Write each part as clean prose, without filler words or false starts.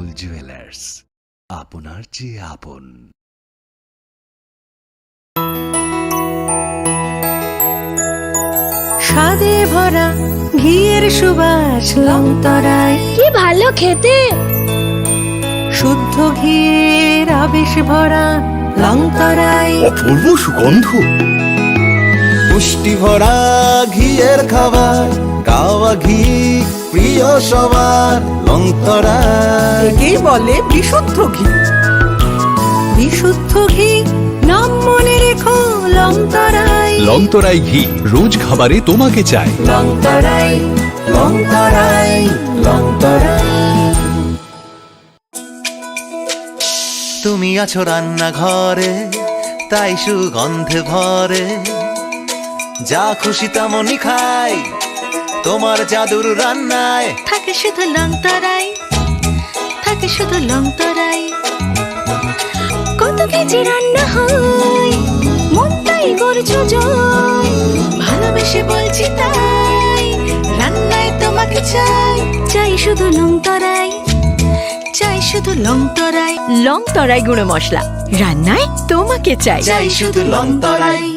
Rahul jewellers, আপনার চেয়ে আপন। স্বাদে ভরা ঘিয়ের সুবাস লংতরায়, কি ভালো খেতে। শুদ্ধ ঘিয়ের আবেশ ভরা লংতরায়, অপূর্ব সুগন্ধ, পুষ্টি ভরা ঘিয়ের খাবার, গাওয়া ঘি প্রিয় সবার লংতরায়। একেই বলে বিশুদ্ধ ঘি। বিশুদ্ধ ঘি নাম মনে রেখো লংতরায়। লংতরাই ঘি রোজ খাবারে তোমাকে চাই। লংতরায়, লংতরায়, লংতরায়। তুমি আছো রান্নাঘরে, তাই সুগন্ধে ভরে, যা খুশি তেমনই খাই তোমার জাদুর রান্নায়। থাকে শুধু লংতরায়, থাকে শুধু লংতরায়। কত কেজি রান্না হয়, মনটাই করছো জয়। ভালোবেসে বলছি তাই, রান্নায় তোমাকে চাই। চাই শুধু লংতরায়, চাই শুধু লংতরায়। লংতরায় গুঁড়ো মশলা, রান্নায় তোমাকে চাই। চাই শুধু লংতরায়।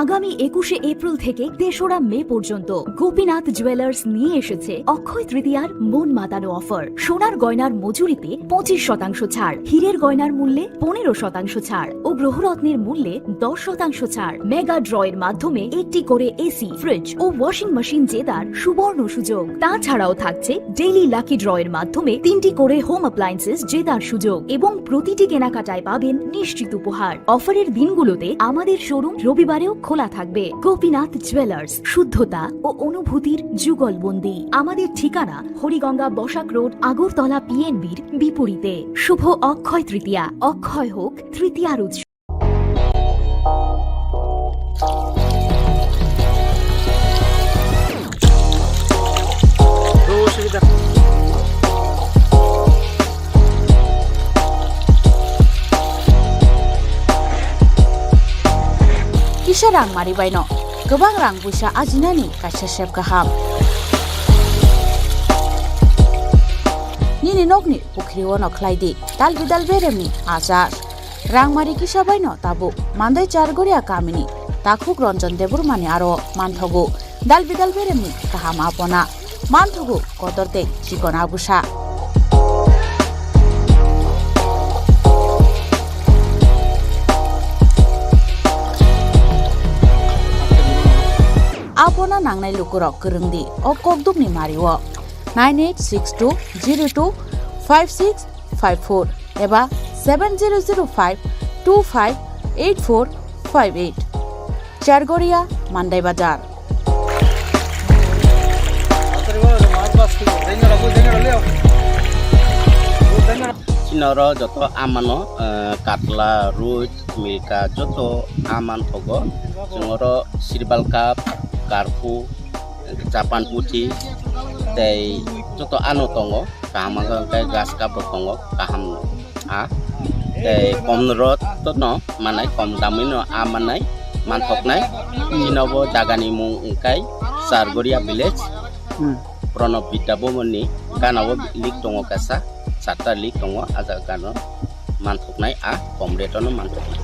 আগামী 21শে এপ্রিল থেকে 3রা মে পর্যন্ত গোপীনাথ জুয়েলার্স নিয়ে এসেছে অক্ষয় তৃতীয়ার মন মাতানো অফার। সোনার গয়নার মজুরিতে 25% ছাড়, হীরের গয়নার মূল্যে 15% ছাড় ও গ্রহরত্নের মূল্যে 10% ছাড়। মেগা ড্রয়ের মাধ্যমে একটি করে এসি, ফ্রিজ ও ওয়াশিং মেশিন জেতার সুবর্ণ সুযোগ। তাছাড়াও থাকছে ডেইলি লাকি ড্রয়ের মাধ্যমে 3টি করে হোম অ্যাপ্লায়েন্সেস জেতার সুযোগ এবং প্রতিটি কেনাকাটায় পাবেন নিশ্চিত উপহার। অফারের দিনগুলোতে আমাদের শোরুম রবিবারেও খোলা থাকবে। গোপীনাথ জুয়েলার্স, শুদ্ধতা ও অনুভূতির যুগলবন্দি। আমাদের ঠিকানা হরিগঙ্গা বসাক রোড, আগরতলা পিএনবির বিপরীতে। শুভ অক্ষয় তৃতীয়া, অক্ষয় হোক তৃতীয়ার উৎসব। Kisah rang mari baino, gobang rang busa ajinani kaisa sep kaham. Nini nokni pukri wono klaidi, dal bidal beremni azar. Rang mari kisah baino tabu, mandai chargoria kamini, takuk ronjon debur mani aro manthogu, dal bidal beremni kaham apona, manthogu kotorte chikona busa. Apona nangnai lukurok kerengdi o kokdumni mariwo 9862025654 eba 7005258458 Chargoria Mandai Bazar. Chinoro joto amano katla ruit milka joto aman thogo jongoro sirbal cup karpu capan putih tei joto anu tongo kaham kai gas cup tongo kaham a tei komrot to no manai kom damino amanai manthok nai chinobo jagani mung kai Sargoria village Pranab Vidyabomoni kanawo lik tongo kasa Sata lik tongo aja kano manthok nai a komreto no manthok nai.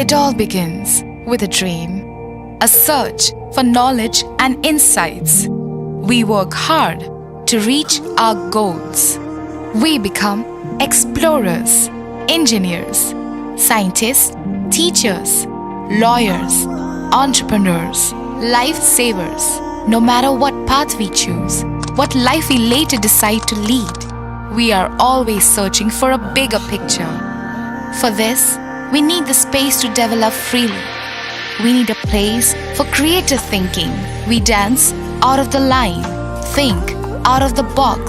It all begins with a dream, a search for knowledge and insights. We work hard to reach our goals. We become explorers, engineers, scientists, teachers, lawyers, entrepreneurs, lifesavers. No matter what path we choose, what life we later decide to lead, we are always searching for a bigger picture. For this, we need the space to develop freely. We need a place for creative thinking. We dance out of the line, think out of the box,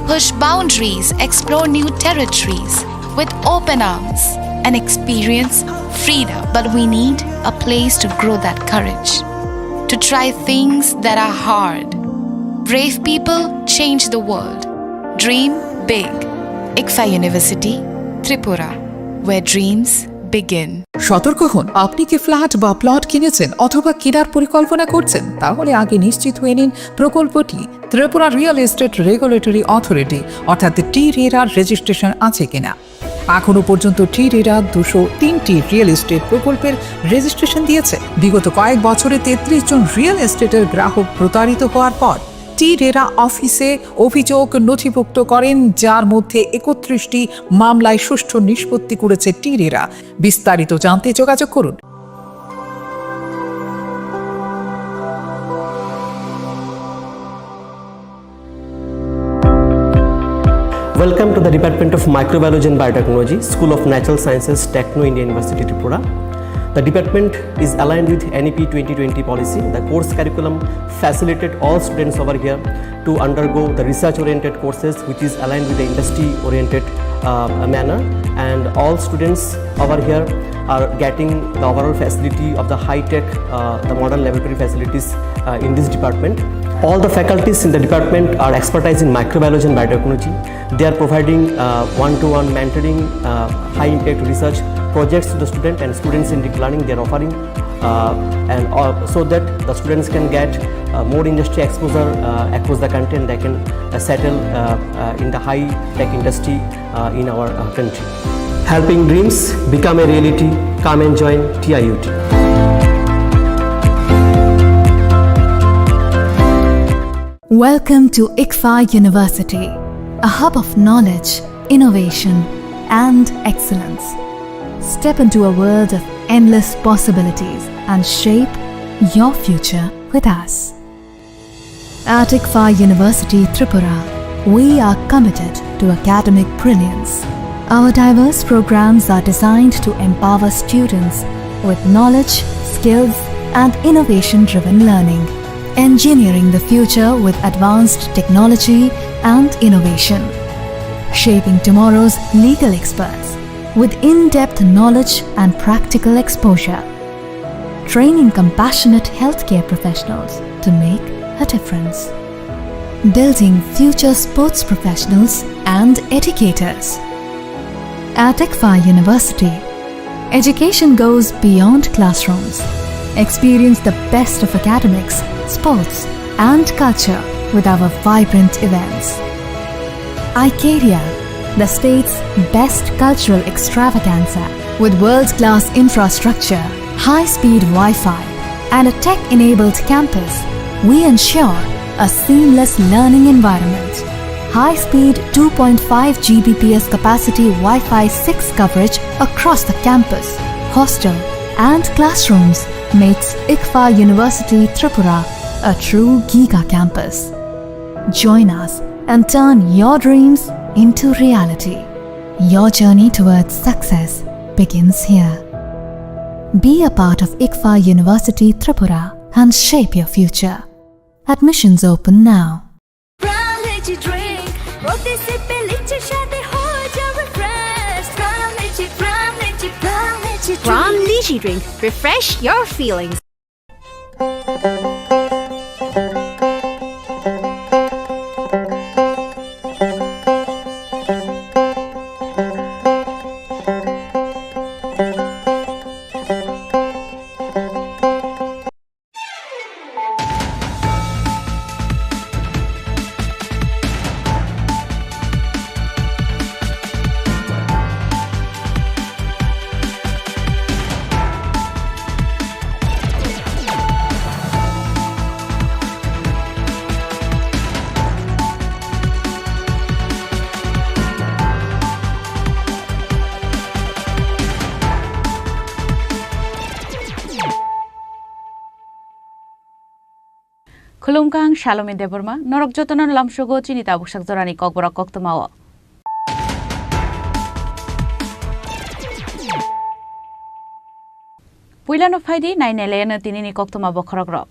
push boundaries, explore new territories with open arms and experience freedom. But we need a place to grow that courage. to try things that are hard. Brave people change the world. Dream big. ICFA University, Tripura, where dreams begin. সতর্ক হন, আপনি কি flat বা plot কিনেছেন অথবা কেনার পরিকল্পনা করছেন, তাহলে আগে নিশ্চিত হয়ে নিন প্রকল্পটি Tripura real estate regulatory authority অর্থাৎ TRERA রেজিস্ট্রেশন আছে কিনা। এখনো পর্যন্ত TRERA 203টি রিয়েল এস্টেট প্রকল্পের রেজিস্ট্রেশন দিয়েছে। বিগত কয়েক বছরে 33 জন রিয়েল এস্টেটের গ্রাহক প্রতারিত হওয়ার পর TRERA অফিসে অভিযোগ নথিভুক্ত করেন, যার মধ্যে 31টি মামলায় সুষ্ঠু নিষ্পত্তি করেছে TRERA। বিস্তারিত জানতে যোগাযোগ করুন। Welcome to the Department of Microbiology and Biotechnology, School of Natural Sciences, Techno India University, Tripura. The department is aligned with NEP 2020 policy. The course curriculum facilitated all students over here to undergo the research-oriented courses, which is aligned with the industry-oriented manner. And all students over here are getting the overall facility of the high-tech, the modern laboratory facilities in this department. All the faculties in the department are expertise in microbiology and biotechnology. They are providing one-to-one mentoring, high-impact research projects to the student, and student-centric learning they are offering, so that the students can get more industry exposure across the country, and they can settle in the high-tech industry in our country. Helping dreams become a reality. Come and join TIUT. Welcome to ICFA University, a hub of knowledge, innovation, and excellence. Step into a world of endless possibilities and shape your future with us. At ICFA University, Tripura, we are committed to academic brilliance. Our diverse programs are designed to empower students with knowledge, skills, and innovation-driven learning, engineering the future with advanced technology and innovation, shaping tomorrow's legal experts with in-depth knowledge and practical exposure, training compassionate healthcare professionals to make a difference, building future sports professionals and educators. At ICFA University, education goes beyond classrooms. Experience the best of academics, sports, and culture with our vibrant events. ICARIA, the state's best cultural extravaganza, with world-class infrastructure, high-speed Wi-Fi, and a tech-enabled campus, we ensure a seamless learning environment. High-speed 2.5 Gbps capacity Wi-Fi 6 coverage across the campus, hostel, and classrooms makes ICFA University Tripura a true Giga campus. Join us and turn your dreams into reality. Your journey towards success begins here. Be a part of ICFA University Tripura and shape your future. Admissions open now. Brown Lychee Drink. Refresh your feelings. Khulumkang Shalome Deborma, Norok Jotonon Lamshogo, Chinita Bushak Zorani Kokbora Koktomawa. Puilan of Heidi, 9 Elena Tinini Koktoma Bokrogro.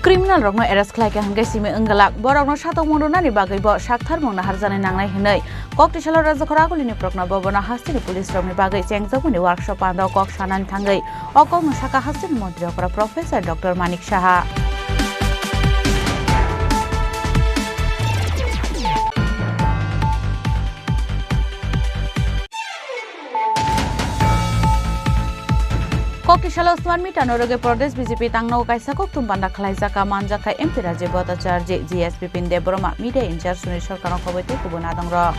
Criminal rokno arrest khlaike hangge simi enggalak borokno satok mondonani bagaibo sakthar mongna harjani nangnai hinai kokti salo rajakhora gulini prokna bobona hastini police rokni bagai chengjabuni workshop ando kok sanan thangai okokno saka hastini mantri okra professor Dr. Manik Saha Kokti shala Osman Mita Noroge Pradesh BJP Tangno Kaisa Koktum Banda Khlaijaka Manjaka MP Raje Bhattacharya GSP Pin Deborama Media in charge Sunil Sarkar Khoboite Kubunadang Ro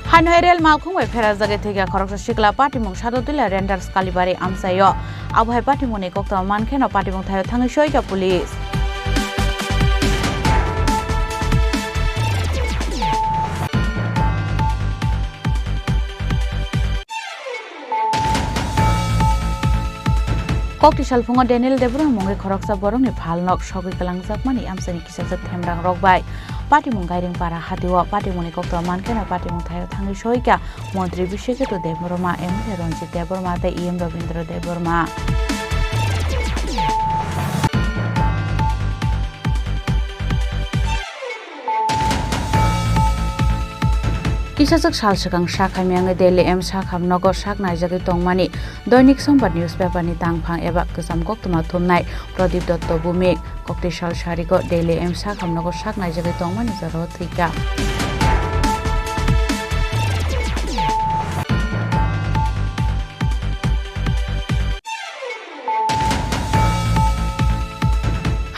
Hanoirel Malkhungwai Pherazage Thega Khoroksa Shikla Patimung Sadotila Renders Kalibari Amsayo Abhai Patimuni Kokta Mankheno Patimung Thayo Thangi Shoika Police Kokti Salfungo Daniel Debro Mungi Khoroksa Borongni Phalnok Shogi Kalangjak Mani Amsani Kisajak Themrang Rokbai Patimung Gairing Para Hatiwa Patimuni Kokta Mankheno Patimung Thayo Thangi Shoika Montri Bishekito Deborma M. Ranjit Deborma Te EM Ravindra Deborma Kisajak salsakang shakhai miangai Delhi M shakham nogo shak naijagi tongmani Doinik Sambat newspaper ni tangphang eba kusam koktuma thumnai Pradip Dotto Bhumik kokti sal shariko Delhi M shakham nogo shak naijagi tongmani jaro thika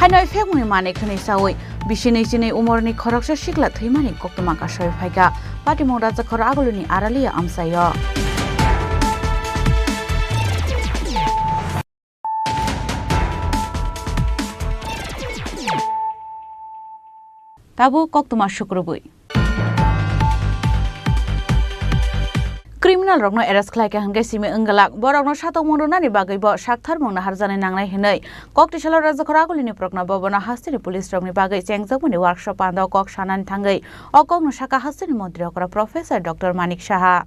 Hanoi phekmuni mane khani sawi Bishinei Chinei umorni khoroksa shikla thimani koktuma ka shoi phaika Patimung rajakhora aguluni aralia amsayo Tabu koktuma shukrubui Criminal rokno arrest khlaike hangge simi enggalak borokno satok mondonani bagaibo sakthar mongna harjani nangnai hinai kokti salo rajakhora gulini prokna bobona hastini police rokni bagai chengjabuni workshop ando kok sanan thangai okokno saka hastini mantri okra professor Dr. Manik Saha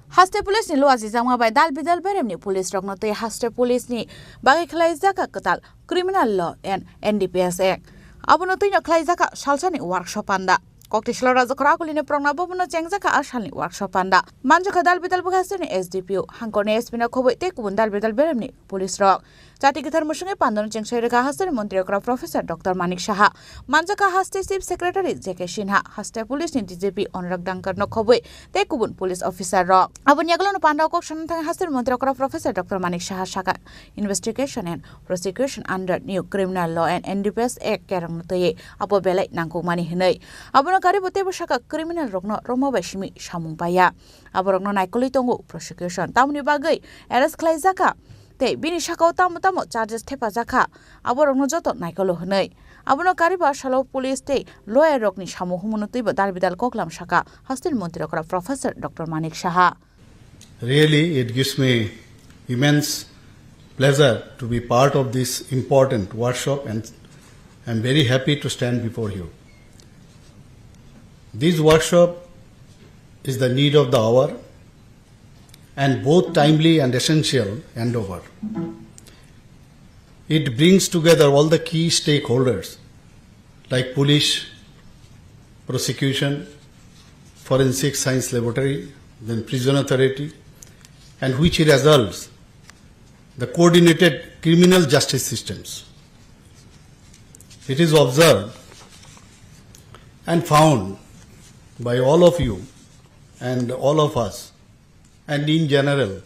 Haste police ni loazi jangma bai dal bidal berem ni police rokno tei haste police ni bagai khlai jaka katal criminal law and NDPS Act abono tei no khlai jaka salsani workshop anda kokti salo rajakhora gulini prongna bobono chengjaka asalni workshop anda manjaka dal bidal bugasteni SDPO hangkorni SP na khoboi tei kubun dal bidal berem ni police rok Jati Gitar Musungi Pandon Chengshairi Hastani Mantri Okra Professor Dr. Manik Saha Manjaka Haste Chief Secretary JK Sinha Haste Police ni DJP Onrak Dankar no khoboi te kubun police officer rok aboni aglono panda kok santhang Hastani Mantri Okra Professor Dr. Manik Saha Saka investigation and prosecution under new criminal law and NDPS Act kerang notoye abo belai nangkuk mani hinai abono gari bote Saka criminal rokno romo basimi samung paya aborokno naikoli tongo prosecution tamni bagai arrest khlai jaka Te bini sakao tamo charges thepa jaka aborokno joto naikolo hnai abono kariba salo police te lawyer rokni samu humuno tuibo dalbidal koklam saka Hastin Mantri Okra Professor Dr. Manik Saha Really it gives me immense pleasure to be part of this important workshop and I'm very happy to stand before you. This workshop is the need of the hour and both timely and essential handover. It brings together all the key stakeholders like police, prosecution, forensic science laboratory, then prison authority, and which results the coordinated criminal justice systems. It is observed and found by all of you and all of us and in general,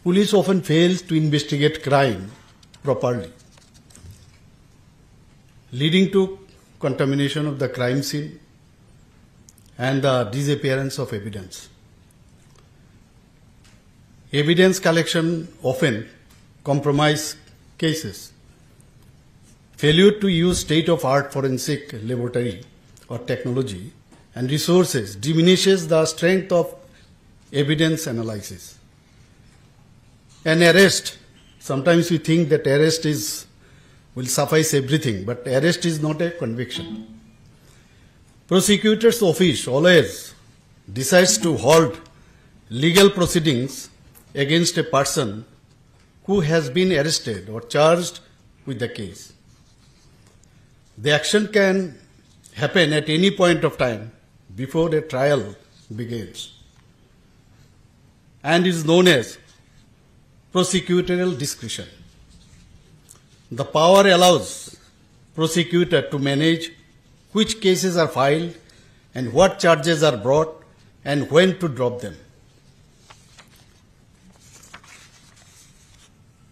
police often fails to investigate crime properly, leading to contamination of the crime scene and the disappearance of evidence. Evidence collection often compromise cases Failure to use state-of-art forensic laboratory or technology and resources diminishes the strength of evidence analysis. An arrest, sometimes we think that arrest will suffice everything, but arrest is not a conviction. Prosecutor's office always decides to halt legal proceedings against a person who has been arrested or charged with the case. The action can happen at any point of time before a trial begins and is known as prosecutorial discretion. The power allows prosecutor to manage which cases are filed and what charges are brought and when to drop them.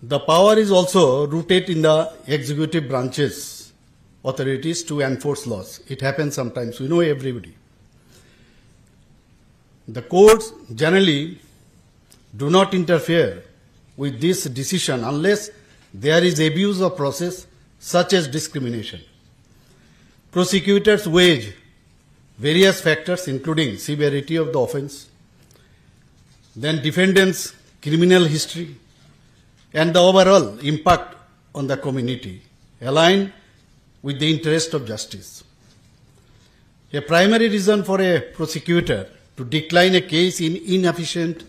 The power is also rooted in the executive branches authorities to enforce laws. It happens sometimes, we know everybody. The courts generally do not interfere with this decision unless there is abuse of process such as discrimination. Prosecutors weigh various factors including severity of the offense, then defendant's criminal history, and the overall impact on the community, aligned with the interest of justice. A primary reason for a prosecutor to decline a case in inefficient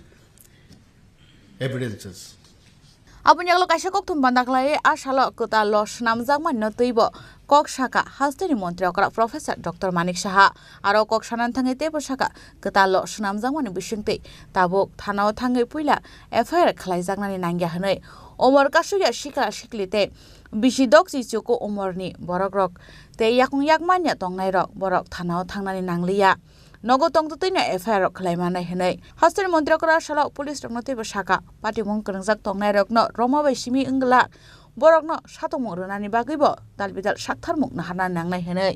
evidences. Abonyaglo kaisa kok thum bandaklai asalo kota los namjak manno tuibo kok saka hasteni mantri okra professor Dr. Manik Saha aro kok sanan thangai tebo saka kota los namjak mani bisingte tabok thanao thangai puila FIR khlaijaknani nangya hanai omor kasuya sikla siklite bisidok chichuko omorni borokrok te yakung yakmanya tongnai rok borok thanao thangnani nangliya nogo tongtutino FIR khlaimana hinai hasteni mantri okra sala police roknotebo saka patimung krengjak tongnai rokno romabai simi ingla borokno satongmung runani bagibo dalbidal saktarmuk naharna nangnai hinai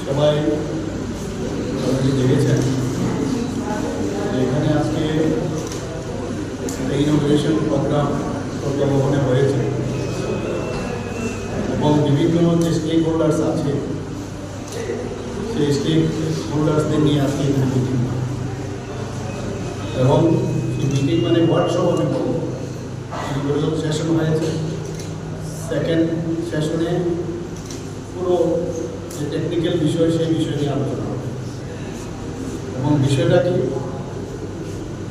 সবাই দেখেছেন এখানে আজকে innovation programme ভবনে হয়েছে এবং বিভিন্ন যে stake holders আছে সেই স্টেক হোল্ডার্সদের নিয়ে আজকে এখানে মিটিং এবং সেই মিটিং মানে ওয়ার্কশপ আমি বলবো প্রথম সেশন হয়েছে সেকেন্ড সেশনে পুরো যে টেকনিক্যাল বিষয় সেই বিষয় নিয়ে আলোচনা হবে এবং বিষয়টা কি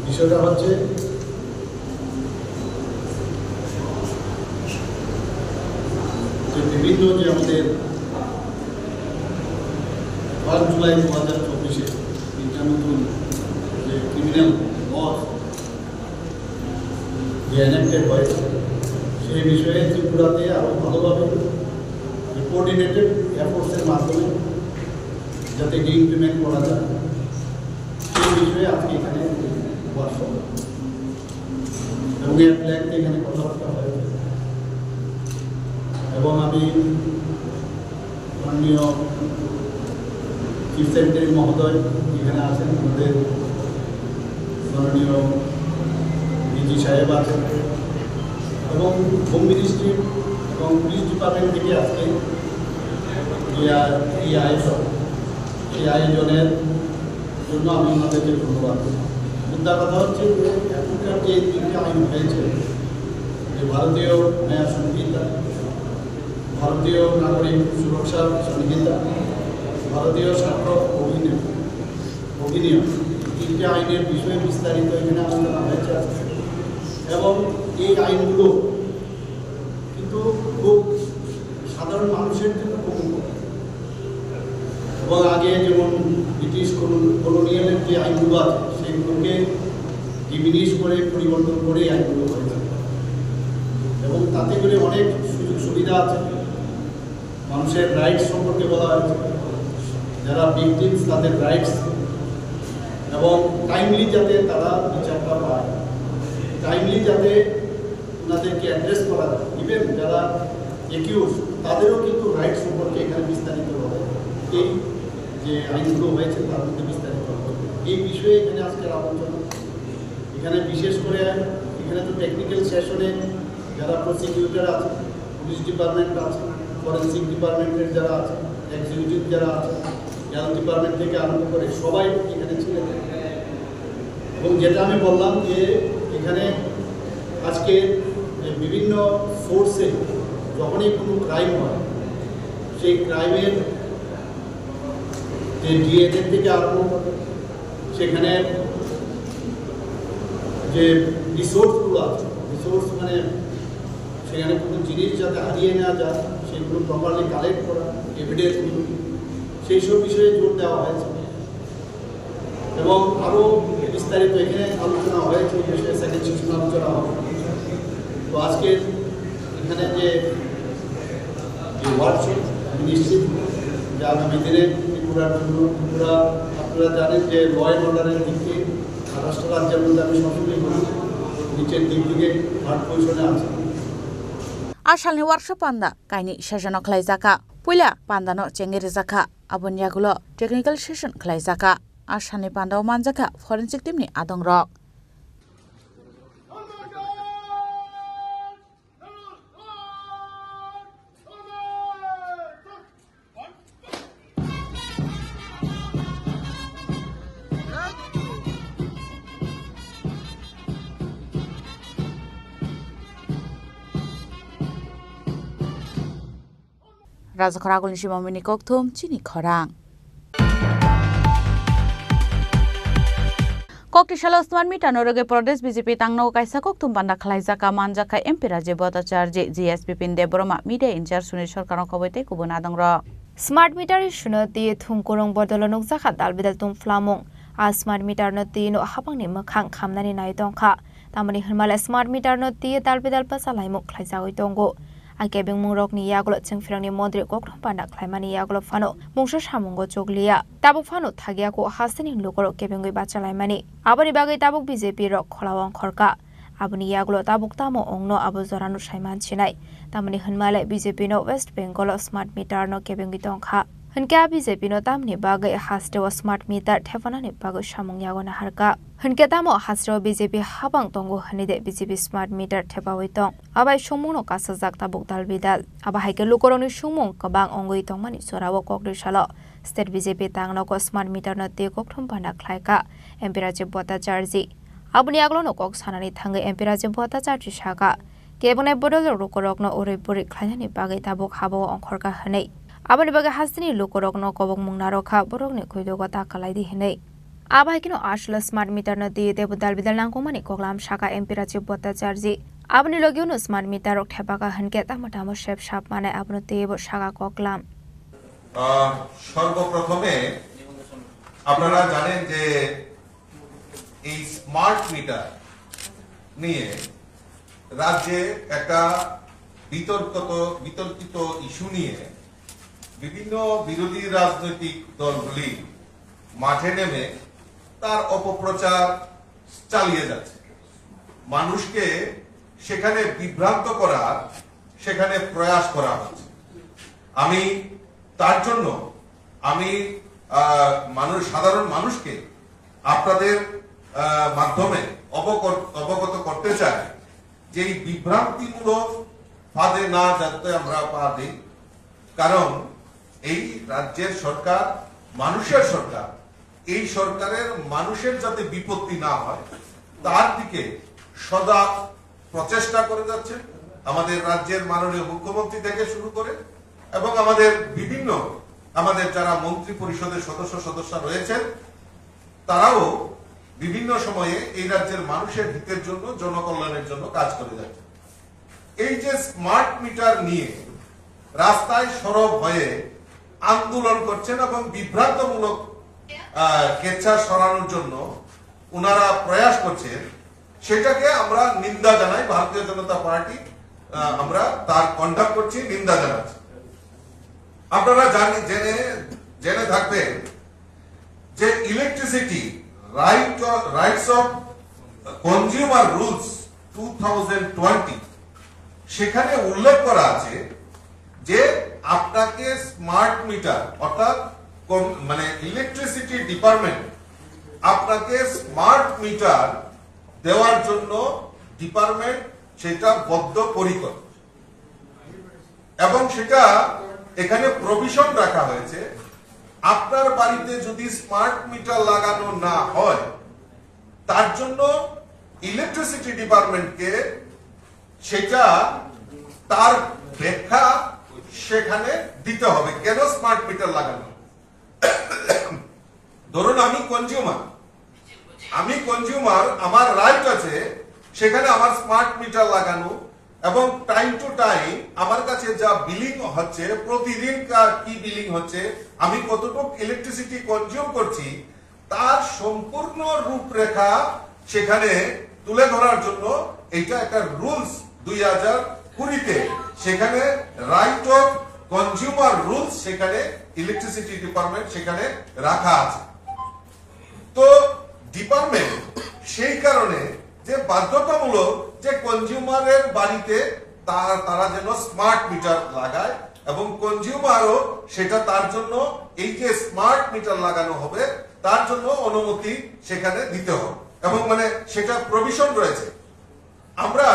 বিষয়টা হচ্ছে যে বিভিন্ন যে আমাদের 1 জুলাই 2024-এ তিনটা নতুন যে ক্রিমিনাল ল যে এনাক্টেড হয়েছে সেই বিষয়ে ত্রিপুরাতে আরও ভালোভাবে কোঅর্ডিনেটেড এফোর্টসের মাধ্যমে যাতে ইমপ্লিমেন্ট করা যায় সেই বিষয়ে আজকে এখানে ওয়ার্কশপ এবং এর প্ল্যানটি এখানে কথাবার্তা হয়েছে এবং আমি মাননীয় চিফ সেক্রেটারি মহোদয় এখানে আছেন আমাদের মাননীয় ডিজি সাহেব আছেন এবং হোম মিনিস্ট্রি এবং পুলিশ ডিপার্টমেন্ট থেকে আজকে এই আয়োজন এই আয়োজনের জন্য আমি ওনাদেরকে ধন্যবাদ। মুদ্রা কথা হচ্ছে যে এখনকার যে তিনটি আইন হয়েছে যে ভারতীয় ন্যায় সংহিতা, ভারতীয় নাগরিক সুরক্ষা সংহিতা, ভারতীয় স্বাস্থ্য অধিনিয়ম তিনটি আইনের বিষয়ে বিস্তারিত এখানে আলোচনা হয়েছে এবং এই আইনগুলো কিন্তু খুব সাধারণ মানুষের জন্য খুব এবং আগে যেমন ব্রিটিশ কলোনিয়ালের যে আইনগুলো আছে সেগুলোকে ডিমিনিশ করে পরিবর্তন করে আইনগুলো হয়েছে এবং তাতে করে অনেক সুযোগ সুবিধা আছে। মানুষের রাইটস সম্পর্কে বলা হয়েছে, যারা ভিকটিমস তাদের রাইটস এবং টাইমলি যাতে তারা বিচারটা পায়, টাইমলি যাতে ওনাদেরকে অ্যাড্রেস করা যায়, ইভেন যারা একিউজ তাদেরও কিন্তু রাইটস সম্পর্কে এখানে বিস্তারিত হবে। এই যে আইনগুলো হয়েছে তার মধ্যে বিস্তারিত হবে এই বিষয়ে এখানে আজকের আলোচনা। এখানে বিশেষ করে এখানে তো টেকনিক্যাল সেশনে যারা প্রসিকিউটর আছে পুলিশ ডিপার্টমেন্ট আছে, ফরেন্সিক ডিপার্টমেন্টের যারা আছে, এক্সিকিউটিভ যারা আছে, হেলথ ডিপার্টমেন্ট থেকে আরম্ভ করে সবাই এখানে ছিলেন। এবং যেটা আমি বললাম যে এখানে আজকে যে বিভিন্ন সোর্সে যখনই কোনো ক্রাইম হয়, সেই ক্রাইমের যে ডিএনএ থেকে আরম্ভ করে সেখানে যে রিসোর্সগুলো আছে, রিসোর্স মানে সেখানে কোনো জিনিস যাতে হারিয়ে নেওয়া যায় সেগুলো প্রপারলি কালেক্ট করা, এভিডেন্সগুলো, সেই সব বিষয়ে জোর দেওয়া হয়েছে। এবং আরও বিস্তারিত এখানে আলোচনা হয়েছে, এই বিষয়ে সেকেন্ড সেশন আলোচনা হবে। তো আজকে এখানে যে ওয়ার্কশপ নিশ্চিত যে আগামী দিনে ত্রিপুরার জন্য, ত্রিপুরা আপনারা জানেন যে ল অ্যান্ড অর্ডারের দিক থেকে মহারাষ্ট্র রাজ্যের মধ্যে আমি সবসময় বলি নিচের দিক থেকে থার্ড পজিশনে আছে। Asalni workshop panda kaini session khlai jaka puila pandano chengeri jaka abonyagulo technical session khlai jaka asani pandao manjaka forensic team ni adongrok Raja Khoragul ni Shimamini Kokthum Chini Khorang Kokti Shalo Osman Mita Noroge Pradesh BJP Tangno Kaisa Kokthum Panda Khlai Jaka Manjaka MP Raje Bhattacharya GSP Pinde Broma Media Incharge Sunil Sarkar Khoboite Kubun Adongrok Smart meter issue ti thungkurong bodolonok jaka dalbidal tum flamong a smart meter no ti no habang ni makhang khamnani nai tongkha tamani hmala smart meter no ti dalbidal pasalai mok khlai jagoi tongo Akebing mungrok ni yagolo chengfirang ni modri kokthom panda khlaimani yagolo phano mungsa samungo choglia tabuk phano thagia ko hasani lokoro kebengoi bachalaimani aboni bagai tabuk BJP rok kholawang khorka aboni yagolo tabuk tamo ongno abo joranu saiman chinai tamani hmala BJP no West Bengal smart meter no kebengoi tongkha Hingga BJP no tamni bagai haste smart meter thefana ni bagai samung yagona harka Hingga tamo haste BJP habang tongo hanide BJP smart meter thepawai tong abai sumung no kasajak tabuk dalbidal aba haike lukoroni sumung kabang ongoi tongmani sorawo kokri salo state BJP tangno ko smart meter no te kokthom panda khlaika MP Raje Bhattacharya abuni aglo no kok sanani thangai MP Raje Bhattacharya saka kebone bodol rokorok no orepuri khlainani bagai tabuk habo ongkhorka hanei Abani bagai hasini lokorok no kobok mungnarokha borok ni khoidoga ta kalai di hinei abai kino ashla smart meter no di debu dalbidal nangkomani koklam shaka MP Raje Bhattacharya abani logio no smart meter rok thepaka hanke tamatamo shep shap mane abno tebo shaka koklam সর্বপ্রথমে আপনারা জানেন যে এই smart meter নিয়ে রাজ্যে একটা বিতর্কিত issue নিয়ে বিভিন্ন বিরোধী রাজনৈতিক দলগুলি মাঠে নেমে তার অপপ্রচার চালিয়ে যাচ্ছে মানুষকে সেখানে বিভ্রান্ত করার সেখানে প্রয়াস করা হচ্ছে আমি তার জন্য আমি সাধারণ মানুষকে আপনাদের মাধ্যমে অবগত করতে চাই যে এই বিভ্রান্তিমূলক ফাঁদে না যাতে আমরা পা দিই কারণ এই রাজ্যের সরকার মানুষের সরকার এই সরকারের মানুষের যাতে বিপত্তি না হয় তার দিকে সদা প্রচেষ্টা করে যাচ্ছে আমাদের রাজ্যের মাননীয় মুখ্যমন্ত্রী থেকে শুরু করে এবং আমাদের যারা মন্ত্রী পরিষদের সদস্য রয়েছেন তারাও বিভিন্ন সময়ে এই রাজ্যের মানুষের হিতের জন্য জনকল্যাণের জন্য কাজ করে যাচ্ছে এই যে স্মার্ট মিটার নিয়ে রাস্তায় সরব হয়ে আন্দোলন করছেন এবং বিভ্রান্তমূলক কেচ্ছা সরানোর জন্য ওনারা প্রয়াস করছেন সেটাকে আমরা নিন্দা জানাই ভারতীয় জনতা পার্টি আমরা তার কন্ডাক্ট করছি নিন্দা জানাচ্ছি আপনারা জেনে থাকবেন যে electricity rights of consumer rules 2020 সেখানে উল্লেখ করা আছে যে আপনাকে স্মার্ট মিটার অর্থাৎ মানে ইলেকট্রিসিটি ডিপার্টমেন্ট আপনাকে স্মার্ট মিটার দেওয়ার জন্য ডিপার্টমেন্ট সেটা বদ্ধপরিকর এবং সেটা এখানে প্রভিশন রাখা হয়েছে, আপনার বাড়িতে যদি স্মার্ট মিটার লাগানো না হয় তার জন্য ইলেকট্রিসিটি ডিপার্টমেন্টকে সেটা তার ব্যাখ্যা সেখানে দিতে হবে কেন স্মার্ট মিটার লাগানো। ধরুন আমি কনজিউমার, আমার রাইট আছে সেখানে আমার স্মার্ট মিটার লাগানো, এবং টাইম টু টাইম আমার কাছে যা বিলিং হচ্ছে, প্রতিদিন কি বিলিং হচ্ছে, আমি কতটুকু ইলেকট্রিসিটি কনজিউম করছি, তার সম্পূর্ণ রূপরেখা সেখানে তুলে ধরার জন্য এটা একটা রুলস 2020-তে সেখানে রাইট অফ কনজিউমার রুলস সেখানে ইলেকট্রিসিটি ডিপার্টমেন্ট সেখানে রাখা আছে। তো ডিপার্টমেন্ট সেই কারণে যে বাধ্যতামূলক যে কনজিউমারের বাড়িতে তারা যেন স্মার্ট মিটার লাগায়, এবং কনজিউমারও সেটা তার জন্য এই যে স্মার্ট মিটার লাগানো হবে তার জন্য অনুমতি সেখানে দিতে হবে, এবং মানে সেটা প্রভিশন রয়েছে। আমরা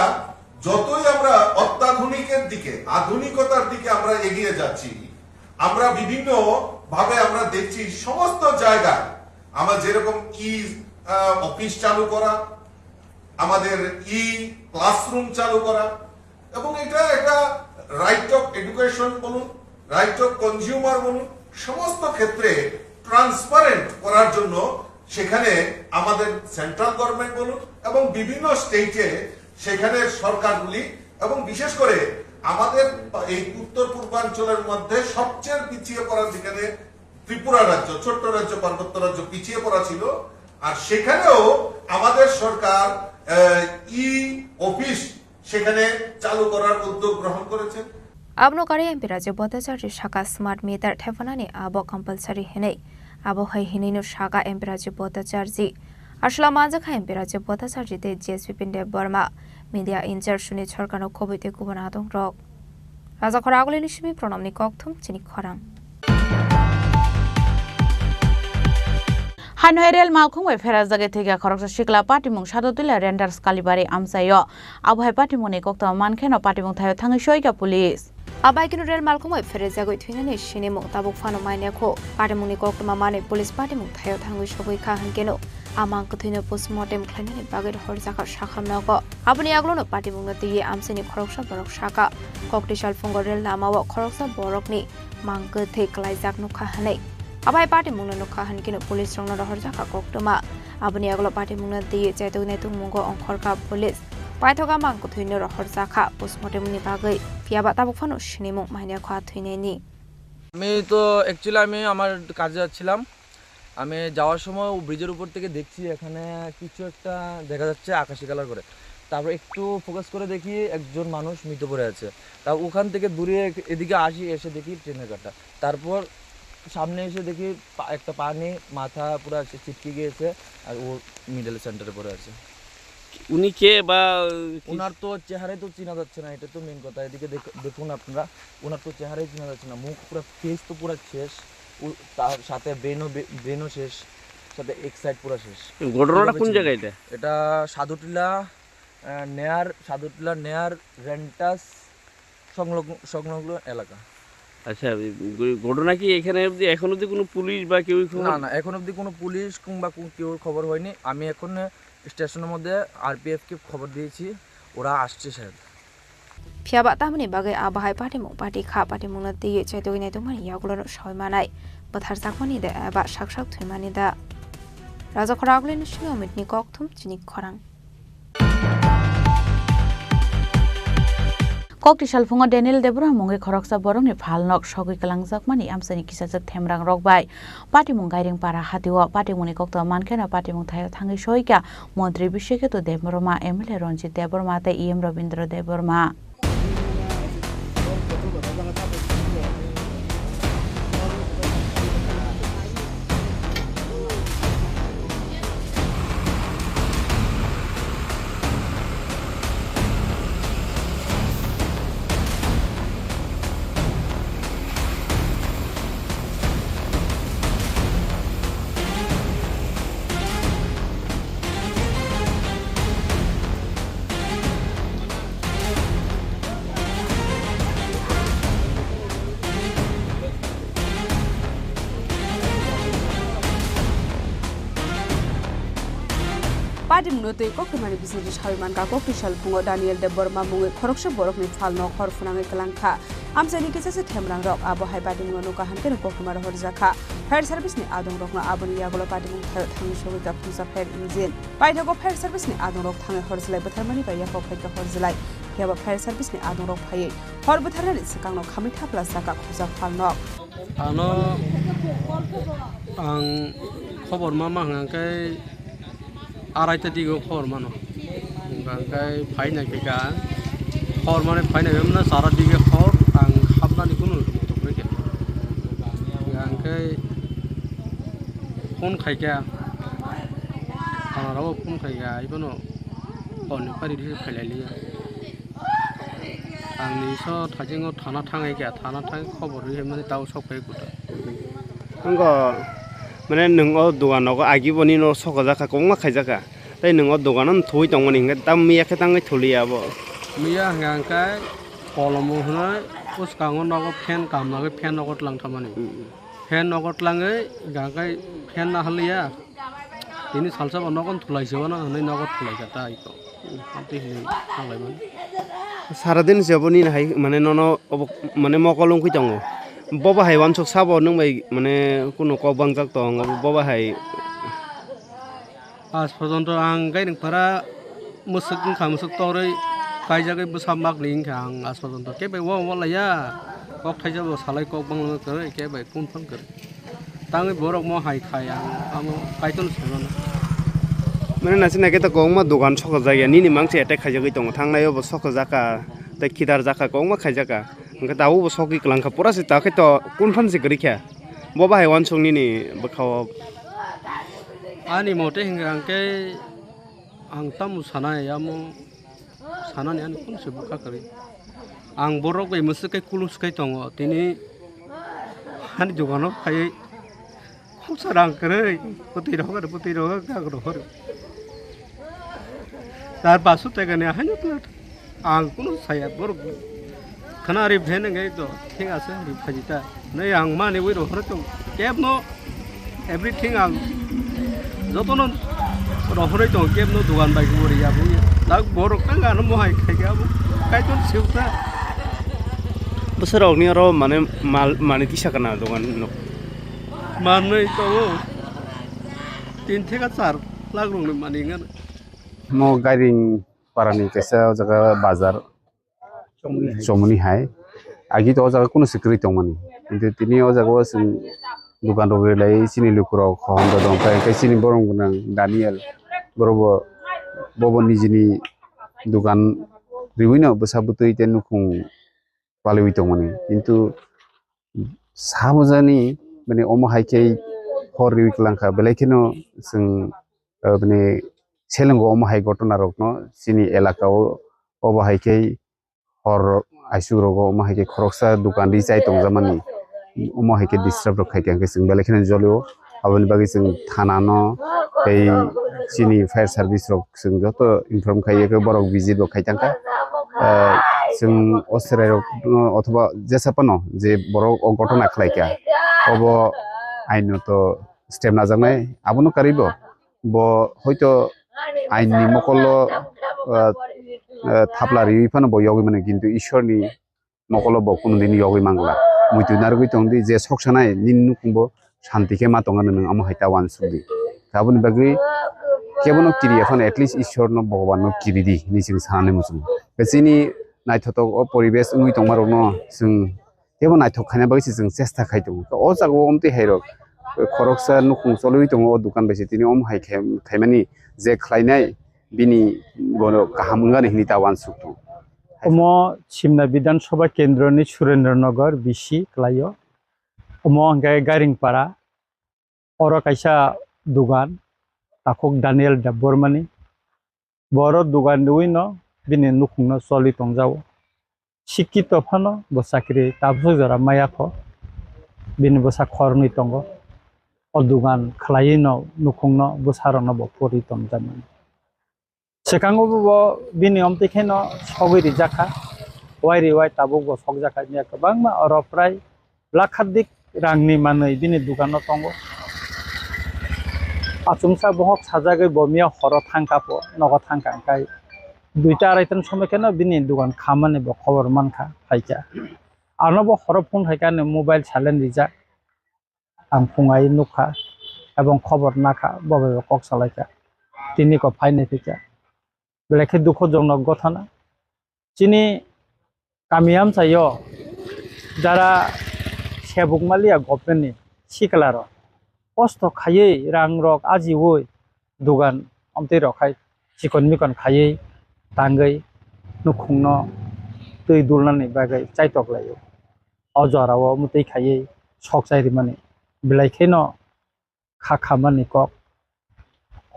যতই আমরা অত্যাধুনিকের দিকে, আধুনিকতার দিকে আমরা এগিয়ে যাচ্ছি, আমরা বিভিন্ন ভাবে আমরা দেখছি সমস্ত জায়গায় আমরা যেরকম অফিস চালু করা, আমাদের ক্লাসরুম চালু করা, এবং এটা একটা রাইট অফ এডুকেশন বলুন, রাইট অফ কনজিউমার বলুন, সমস্ত ক্ষেত্রে ট্রান্সপারেন্ট করার জন্য সেখানে আমাদের সেন্ট্রাল গভর্নমেন্ট বলুন এবং বিভিন্ন স্টেটে সেখানে সরকারগুলি, এবং বিশেষ করে আমাদের এই উত্তর পূর্বাঞ্চলের মধ্যে সবচেয়ে পিছিয়ে পড়া যেখানে ত্রিপুরা রাজ্য, ছোট্ট রাজ্য, পার্বত্য রাজ্য পিছিয়ে পড়া ছিল, আর সেখানেও আমাদের সরকার অফিস সেখানে চালু করার উদ্যোগ গ্রহণ করেছে। Abnokari MP Raja Bhattacharya Shaka Smart Meter Thefanani Abo Compulsory Hinei Abo Hai Hinino Shaka MP Raja Bhattacharya Ashla Manjaka MP Raja Bhattacharya De JSP Pinde Burma Media Injar Shuni Chorkano Kobite Gubernadong Rok Raja Khoraguli Nishmi Pronomni Kokthum Chini Khorang Hanoerel Malcolm we feraz dage thege khoroksa shikla party mung sadotila renders kalibari amsayo abhai party mune kokta mankheno party mung thayo thangi shoika police Abai kinu rel Malcolm we feraz dage thingane shine mung tabuk fano maine kho party mune kokta mane police party mung thayo thangi shogoi kha hankeno amang kuthine postmortem khlainani bagir horjaka shakhamnago abuni aglono party mung na tiye amseni khoroksa borok shaka kokti shal fungorel namawo khoroksa borokni mangke theklai jaknu kha hanai Abai party mungna no khahan kino police rongna rohor jaka koktoma abuni aglo party mungna diye chaitok netung mungo ongkhor ka police paithoga mang ko thuino rohor jaka postmortem ni bagai fiaba tabuk phano shinimung maine khwa thuine ni আমি তো actually আমি আমার কাজে যাচ্ছিলাম আমি যাওয়ার সময় ব্রিজের উপর থেকে দেখছি এখানে কিছু একটা দেখা যাচ্ছে আকাশী কালার করে তারপর একটু ফোকাস করে দেখি একজন মানুষ মৃত পড়ে আছে তার ওখান থেকে দূরে এদিকে আসি এসে দেখি ট্রেনের কাটা তারপর সামনে এসে দেখি একটা পানি মাথা পুরো ছিটকে গিয়েছে আর ও মিডল সেন্টারে পড়ে আছে উনি কে বা ওনার তো চেহারাই তো চেনা যাচ্ছে না এটা তো মেন কথা এদিকে দেখুন আপনারা ওনার তো চেহারাই চেনা যাচ্ছে না মুখ পুরো ফেস তো পুরো শেষ তার সাথে ব্রেনও শেষ সাথে এক সাইড পুরো শেষ ঘটনাটা কোন জায়গায় এটা সাধুটিলা নেয়ার রেন্টাস সংলগ্ন এলাকা আচ্ছা ঘটনা কি এখানে অবধি এখন অবধি কোনো পুলিশ বা কেউ না এখন অবধি কোনো পুলিশ কিংবা কেউ খবর হয়নি আমি এখন স্টেশনের মধ্যে আরপিএফ কে খবর দিয়েছি ওরা আসছে sir fiaba tamni bagai abahai party mung party kha party mung na diye chaitok netung mani yaglono shoi manai bathar jakmani da aba shakshak thumani da Raja Khoraguli Nishmi Amitni Kokthum Chini Khorang Kokti Shalfungo Daniel Debra Mungi Khoroksa Borong ni Phalnok Shogui Kalangjak Mani Amsani Kisajak Themrang Rokbai Party Mung Gairing Para Hatiwa Party Muni Kokta Mankena Party Mung Thayo Thangi Shoika Montri Bisheke to Deborma MLA Ronjit Deborma te EM Robindra Deborma Padimno tui kokimani bisni shawiman ka kokishal pungo Daniel de Borma mungi khoroksa borokni phalno khorfunangi kelangkha amsani kisase themrang rok abo hai padimno nuka hanken kokimar horjaka fire service ni adong rokno aboni yagolo padimung thayo thangni shogi ka phusa fire engine paithago fire service ni adong rok thangai horjlai botharmani ba yako phaika horjlai yaba fire service ni adong rok phai hor botharani sikangno khamitha plus ka khusa phalno ano ang khobor mama hangkai আড়াইটা দিকে খবর মানো গাঙ্গায় phi না কেকা খবর মানে phi না না সারা দিকে খবর আং হাবনানি কোনো মতো করে কে গাঙ্গায় ফোন খাইকা আমারও ফোন খাইকা ইবনো অন্য পারি দিয়ে ফাইলাইলি आंनि स थाजिङाव थाना थाङायगा थाना थाङै खबर होयो माने दाउ सफाय गुटा आंगो माने नोंगो दुगानाव आगिबनि न सका जाका कौमा खायजाका तै नोंगो दुगानाव थुइ दंमोन हिंगा दाम मिया खेताङै थुलियाबो मिया हांगाय कलमो होनाय उसकाङो नगो फेन कामनागै फेन नगत लांथामानि फेन नगत लाङै गांगाय फेन ना हलिया तिनि सालसा नगन थुलायसोबना नै नगत थुलायजाता इको आंति हिनि थांलायमोन सारादिन जबनि हाय माने नन माने मकलुं खै दङ बबा हाय वानसक साबो नों बाय माने कुनु कबांजाक दं बबा हाय आज पर्यन्त आं गायनोफोरा मोसक खामसक तरै गायजागै बोसा मागलिं आं आज पर्यन्त केबे वालाया कक थाइजाबो सालाय कक बांलो करे केबे फन फन करे ताङै बरक म हाय खाय आं गायतन सनो माने नासि नाके त गौमा दुकान सक जाया निनि मांसे एटे खायजागै दं थांनाय अब सक जाका त खिदार जाका गौमा खायजाका अंका दाउ ब सकी कलांखा पुरा से ताखे त कुन फन से गरिख्या बबा हाय वान संनि नि बखाव आनि मते हिंगा अंके आं तामु सानाय आमो सानानि आनि कोन से बुखा करि आं बरक बै मसकै कुलुसकै दङ तिनि आनि दुकानाव फाय खुसरां करे पति रह गागरो हर तार बासु तगने हानि प्लट आं कुनु साया बरक खानारि भेन गई तो ठीक আছে रि फाजिता नै आं माने वइ रह तो केब नो एवरीथिंग आं जतन रहरै तो केब नो दुकान बाय गोरि आबु दा बरक कांगान मोहाय खायगाबु कायतन सिउता बोसोरावनि र माने माल माने तिसाकना दुकान न मानै तो 3 থেকে 4 लाख रंनि मानिङा मो गारिं पारानि केसा जगा बाजार चमनि हाय आगि तो जगा कुनु सिक्रि दंमानि किन्तु तिनि ओ जगा जों दुकान रोगैलाय सिनि लुकुराव खहन दं फाय सिनि बरं गुनां दानियल बरबो बबो निजिनि दुकान रिविनो बसाबुतै तेनुखुं पालुइ दंमानि किन्तु साबजानि माने अम हायकै हर रिविकलांखा बेलायखिनो जों माने सेलंगो अम हाय घटना रकनो सिनि एलाकाव अबा हायकै हर आइसुरगो अम हायकै खरकसा दुकान रि जाय दंजामानि अम हायकै डिस्टार्ब रखायकै जों बेलायखिनो जलियो आबनि बागै जों थानानो बै सिनि फायर सार्भिस रक जों जत इनफर्म खायैखौ बरक भिजिट रखायतांका जों अस्ट्रेलिया अथवा जेसापानो जे बरक घटना खालायका अब आइनो तो स्टेप नाजानाय आबनो कारिबो ब हयतो आइननि मकलो थापलारि फानो ब योगि माने किन्तु ईश्वरनि मकलो ब कुनु दिन योगि मांगला मुइतु नारगै तंदि जे सकसानाय निन्नु कुंबो शान्तिके मा तंगानो नों आम हायता वान सुदि गाबोन बागै केबनो किरिया फानो एटलिस्ट ईश्वरनो भगवाननो किरिदि निसिं सानानै मुसुम बेसिनि नायथथक अ परिबेस उइ तंमारनो जों केबो नायथक खाना बागै जों चेष्टा खायदों अ जागो अमति हायरक खरकसा नुखुं चलुइ दङ अ दुकान बायसे तिनि अम हाय खायमानि जे खलायनाय बिनि बनो गाहामगानि हिनि दावान सुक्तु अमो सिमना विधानसभा केन्द्रनि सुरेन्द्रनगर बिसि क्लायो अमो गाय गारिंपारा अर कायसा दुकान ताखक दानियल दाबरमानि बर दुकान दुइनो बिनि नुखुंनो चलि तंजाव शिक्षित फानो बसाख्रि ताबसो जरा मायाखो बिनि बसा खरनि तंगो अ दुकान खलायिनो नुखुंनो बसारनो बपरि तंजामोन सेकांगो बो बिनि अमतिखेनो सगैरि जाखा वाइरि वाइ ताबुक बो सग जाखा निया गोबां मा अर प्राय लाखाधिक रांनि मानै बिनि दुकानाव तंगो আচুমসা বহক সাজাগে বমিয়া হর থাঙ্কাপো নগ থাঙ্কাই 2টা 2:30টার সময় কেন বিনি দোকান খামানে ব খবর মানখা ফাইকা আনব হর ফোন ফাইকানে মোবাইল সাইলেন্ট রিজা আং ফুঙাই নুখা এবং খবর নাখা ববে কক সালাইকা তিনি ক ফাইনে ফিকা বেলেখে দুঃখজনক ঘটনা চিনি কামিয়াম চাইও যারা সেবকমালিয়া গভর্নমেন্টনি সিকলার কষ্ট খাইয়ে রাং রক আজি ওই দোকান আমতে রখাই চিকন মিকন খাইয়ে তাঙ্গै নুখुंनो दै दुलनानै बागै चाइटक लायो अजराव मुतै खाइयै सक जायरि माने बिलाइखेनो खाखा माने कक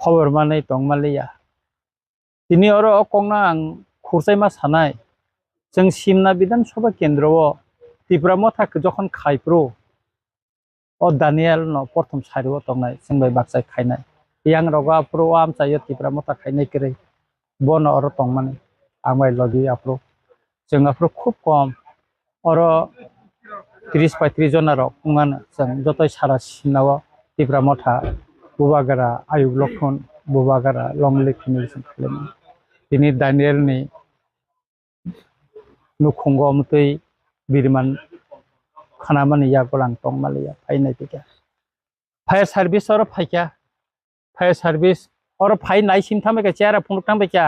खबर माने दं मालिया दिनै आरो अकंना आं खुरसाइमा सानाय जों सिमना बिधानसभा केन्द्रआव त्रिपुरा मथाखौ जखन खायप्रो अ दानियाल न प्रथम सारियाव दंनाय जोंबाय बाक्साय खायनाय यां रगा प्रो आम चायो त्रिपुरा मथा खायनाय करे बन और तंग माने आमाय लगी आपरो जों आपरो खूब कम और 30-35 जन आरो उंगान जों जतय सारा सिनाव त्रिपुरा मथा बुबागारा आयुग लक्षण बुबागारा लंगलेखनि जों खालामो दिनै दानियालनि नुखुंग मतै बिरमान खानामानि या गलां तंग मालिया फायनाय बिगा फायर सार्भिस और फायका फायर सार्भिस और फाइ नाइ सिनथामे के चेरा फुंक थांबे क्या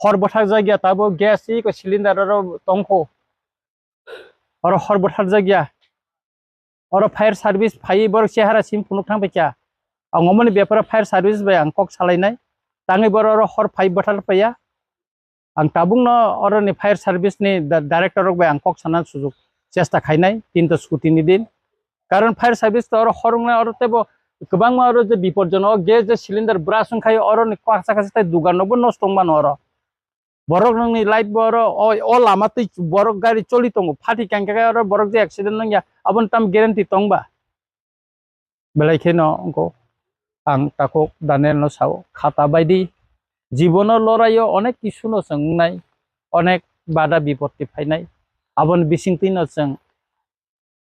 हर बठार जायगा ताबो गैस को सिलिंडर और तंखो और हर बठार जायगा और फायर सार्भिस फाइ बर चेहरा सिम फुंक थांबे क्या अंगमनि बेपर फायर सार्भिस बाय आं कक सालायनाय ताङै बर और हर फाइ बठार पाया आं ताबुंग न और नि फायर सार्भिस नि डायरेक्टर बाय आं कक साना सुजुग चेष्टा खायनाय तीनटा स्कुटिनि दिन कारण फायर सार्भिस और हरंना और तेबो गोबां आरो जे बिपदजनक गेस जे सिलिंडर ब्रासुं खायो और नि कासा कासा दुगानबो नष्ट मान और बरक नंनि लाइट बर ओ लामातै बरक गाड़ी चलि तंग फाटि कांका और बरक जे एक्सिडेंट नंया अबन ताम ग्यारेंटी तंगबा बेलायखेनो अंको आं ताको दानेल न साव खाता बायदि जीवन लरायो अनेक किसुनो सोंनाय अनेक बादा बिपत्ति फायनाय आबन बिसिंतिनो जों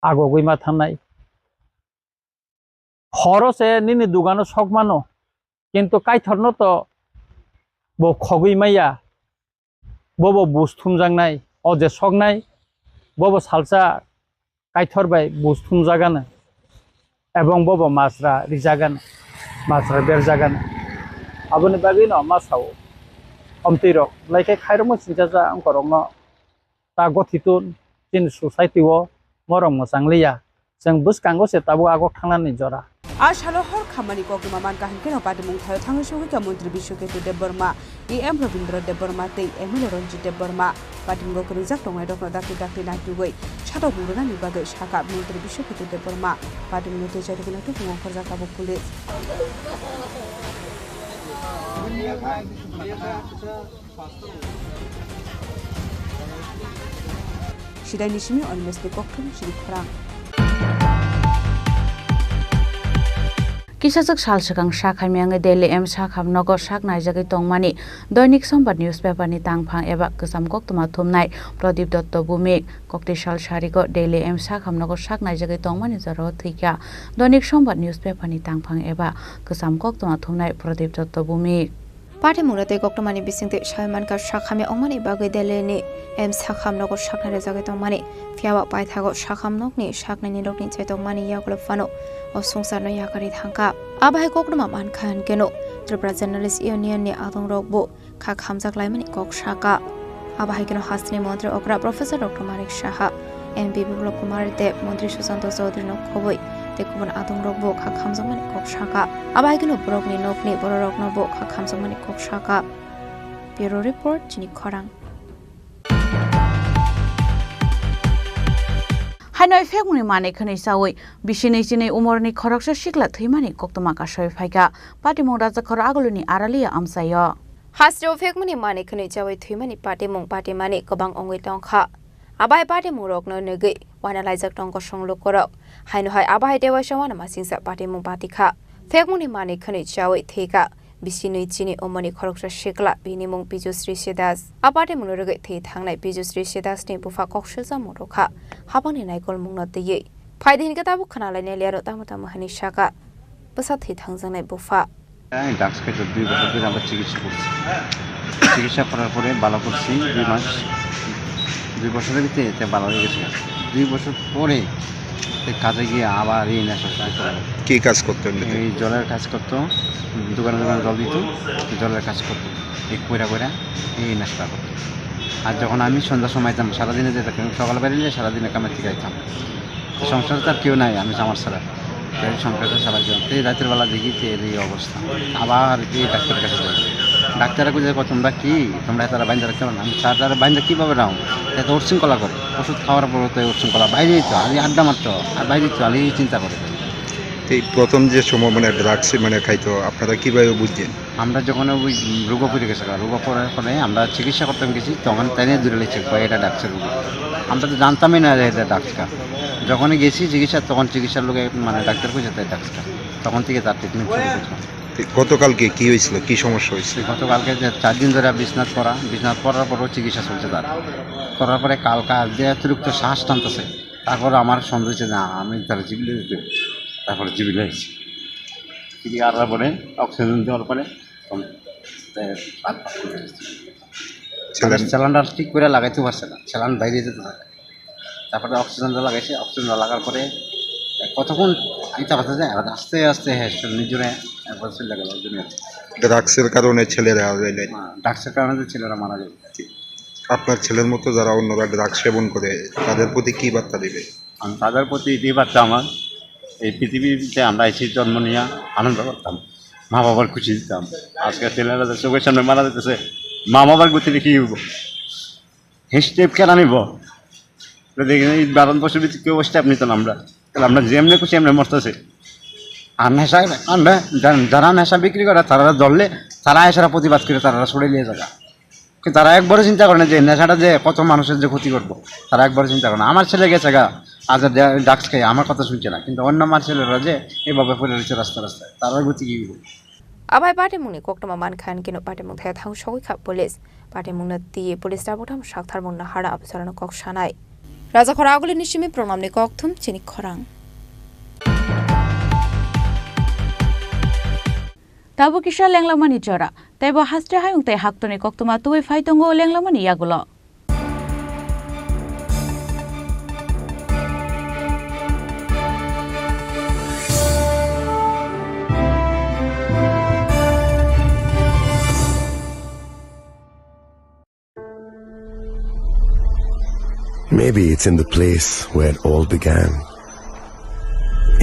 आगगैमा थानाय हरसे निनि दुगानो शक मानो किन्तु कायथरनो तो बो खगैमाया बबो बुस्थुम जांनाय अजे सकनाय बबो सालसा कायथरबाय बुस्थुम जागान एवं बबो मासरा रिजागान मासरा बेरजागान आबनि बागै न मासाव अमतिरो लाइके खायरमो सिनजाजा अंकरंनो ता गथितुन जिन सोसाइटिव मरम मोजांलिया जों बुसकांगो से ताबो आगक थांनानै जरा आसालो हर खामानि कगमा मान काहिनके न पादमुं थायो थाङो सौहैका मन्त्री बिश्वकेतु देबबर्मा एम रविन्द्र देबबर्मा तै एमएलए रंजित देबबर्मा पादमुंगो रिजाक दंनाय दखनो दाखि दाखि नायटुगै साथाव बुंरोनानि बागै साका मन्त्री बिश्वकेतु देबबर्मा पादमुंगो तै जायगोना तो बुङो खरजाकाबो पुलिस सिदायनि सिमी अनमेसनि कक्टम सिरि खरां किसाजक सालसगां साखामियांगे दिल्ली एम साखाम नगर साक नायजागै तंगमानि दैनिक संबाद न्यूजपेपारनि तांफां एबा गोसाम कक्तमा थुमनाय प्रदीप दत्त भूमिक कक्ति साल सारिगो दिल्ली एम साखाम नगर साक नायजागै तंगमानि जरो थैका दैनिक संबाद न्यूजपेपारनि तांफां एबा गोसाम कक्तमा थुमनाय प्रदीप दत्त भूमिक पार्टी मुरते कक्टमानि बिसिंते सायमान का साखामे अंगमानि बागै दिल्लीनि एम साखाम नगर साकनाय रेजागै तंगमानि फियावा पायथागो साखाम नगनि साकनायनि रगनि चैतंगमानि यागलो फानो असंसारनो याकारि थांका आबाहाय कक्टमा मानखान केनो त्रिपुरा जर्नलिस्ट यूनियन नि आदं रगबो खा खामजाक लायमानि कक साका आबाहाय केनो हासनि मन्त्री अग्रा professor doctor Manik Saha MP Biplab Kumar Deb मंत्री सुशांत चौधरी न खबै तेकुमन आदं रगबो खा खामजाकमानि कक साका आबाहाय केनो बरकनि नकनि बररक नबो खा खामजाकमानि कक साका ब्यूरो रिपोर्ट चिनि खरां हाइनय फेगुनि माने खनै सावै बिसिनै जिनै उमरनि खरकसा सिखला थैमानि कक्तमा कासय फाइका पाटिमं राजा खर आगलुनि आरालिया आमसायो हास्रो फेगमुनि माने खनै जावै थैमानि पाटिमं पाटिमानि गोबां अंगै तंखा आबाय पाटिमं रकनो नगै वाना लाइजाक तंग संलो करक हाइनो हाय आबाय देवा सवाना मासिंसा पाटिमं पातिखा फेगमुनि माने खनै जावै थैका बिसिनै जिनै उमरनि खरकसा सिखला बिनिमं पिजुश्री सेदास आबादे मुनरगै थै थांनाय पिजुश्री सेदासनि बुफा कक्सजा मरखा हाबांनि नायगल मुंनो दैयै फायदिन गताबु खनालायने लियारो तामता महनि साका বসাথি থাংজানাই বুফা ড্রাগস খাইতে 2 বছর ধরে আমরা চিকিৎসা করছি। চিকিৎসা করার পরে ভালো করছি 2 মাস, 2 বছরের ভিতরে এতে ভালো হয়ে গেছে। 2 বছর পরে কাজে গিয়ে আবার এই নেশা শুরু করে। কি কাজ করতেন? এই জলের কাজ করতো, দোকানে দোকানে জল দিত, জলের কাজ করতো, এই কইরা এই নেশাটা করতো। আর যখন আমি সন্ধ্যার সময় যেতাম, সারাদিনে যেতাম, সকালে বেরিয়ে সারাদিনে কামের থেকে আইতাম। সংসার তার কেউ নাই, আমি আমার ছাড়া সংসারটা চালাইতাম। এই রাতের বেলা দেখি এই অবস্থা, আবার এই ডাক্তারের কাছে যাই। ডাক্তাররা খুঁজে দেখো তোমরা কি, তোমরা তারা বাইন্দা রাখতে পারো না। আমি তারা বাইন্দা কীভাবে রাও, এত উচ্ছৃঙ্খলা করে, ওষুধ খাওয়ার পর তো উচ্ছৃঙ্খলা, বাইরেই তো আমি আড্ডা মারতো, আর বাইরেই তো আমি চিন্তা করে। এই প্রথম যে সময় মানে ড্রাগস মানে খাইতো, আপনারা কীভাবে বুঝছেন? আমরা যখন ওই রোগ পড়ে গেছে, রোগ পড়ার পরে আমরা চিকিৎসা করতে গেছি, তখন তাই নিয়ে দূরে লেগেছে এটা ডাক্তার রোগ। আমরা তো জানতামই না যে এটা ডাক্তার। যখনই গেছি চিকিৎসা, তখন চিকিৎসার লোকে মানে ডাক্তার খুঁজে তাই ডাক্তার, তখন থেকে তার ট্রিটমেন্ট শুরু করছিলাম। গতকালকে কি হয়েছিল, কি সমস্যা হয়েছিল? গতকালকে 4 দিন ধরে বিছনাথ পড়ার পরও চিকিৎসা চলছে তার। করার পরে কালকা যে অতিরিক্ত শ্বাস টানতেছে, তারপরে আমার সন্দেহ হচ্ছে না আমি তার জীবিত দিতে, তারপরে জীবিত হয়েছি। চিকিৎসা করার পরে অক্সিজেন দেওয়ার পরে স্যালানটা ঠিক করে লাগাইতে পারছে না, স্যালান বাইরে যেতে থাকে। তারপরে অক্সিজেনটা লাগাইছে, অক্সিজেনটা লাগার পরে কতক্ষণ আইতে পারতে যায়, আস্তে আস্তে নিজরে একবার চলে গেল। ড্রাগসের কারণে ছেলেরা ড্রাগসের কারণে ছেলেরা মারা যায়। আপনার ছেলের মতো যারা অন্যরা ড্রাগস সেবন করে, তাদের প্রতি কী বার্তা দেবে? আমি তাদের প্রতি এটাই বার্তা আমার, এই পৃথিবীতে আমরা এসে জন্ম নিয়ে আনন্দ করতাম, মা বাবার খুশি দিতাম। আজকে ছেলেরা চোখের সামনে মারা যেতেছে, মা বাবার গতিতে কী হইব, স্টেপ কেন নিব? দেখেন এই 12 বছর ভিতরে কেউ স্টেপ নিতাম আমরা, তাহলে আমরা যেমনি খুশি এমনি মরতেছে। আর নেশা আমরা যারা নেশা বিক্রি করে, তারা ধরলে তারা এসারা প্রতিবাদ করে তারা সরে নিয়ে যাবে। কিন্তু তারা একবারও চিন্তা করে না যে নেশাটা যে কত মানুষের যে ক্ষতি করবো, তারা একবারও চিন্তা করে না। আমার ছেলে গেছে গা আজ ড্রাগস খাই, আমার কথা শুনছে না, কিন্তু অন্য আমার ছেলেরা যে এভাবে পড়ে রয়েছে রাস্তায়, তারা গতি কি আবাই পাটেমুনি কোকটমা মানখান কিনো পাটেমুং থাকা থাং সগৈখা পুলিশ পাটেমুংনা টিয়ে পুলিশ ডাবুঠাম সাকথারমুংনা হারা আবসারানো কক সানাই রাজা খরা আগলি নিশিমি প্রণামনি ককথুম চিনি খরাং Tabu kisha lenglamani jora, tebo hastre hayung te haktoni koktuma tuwe faitongo lenglamani yagulo. Maybe it's in the place where it all began,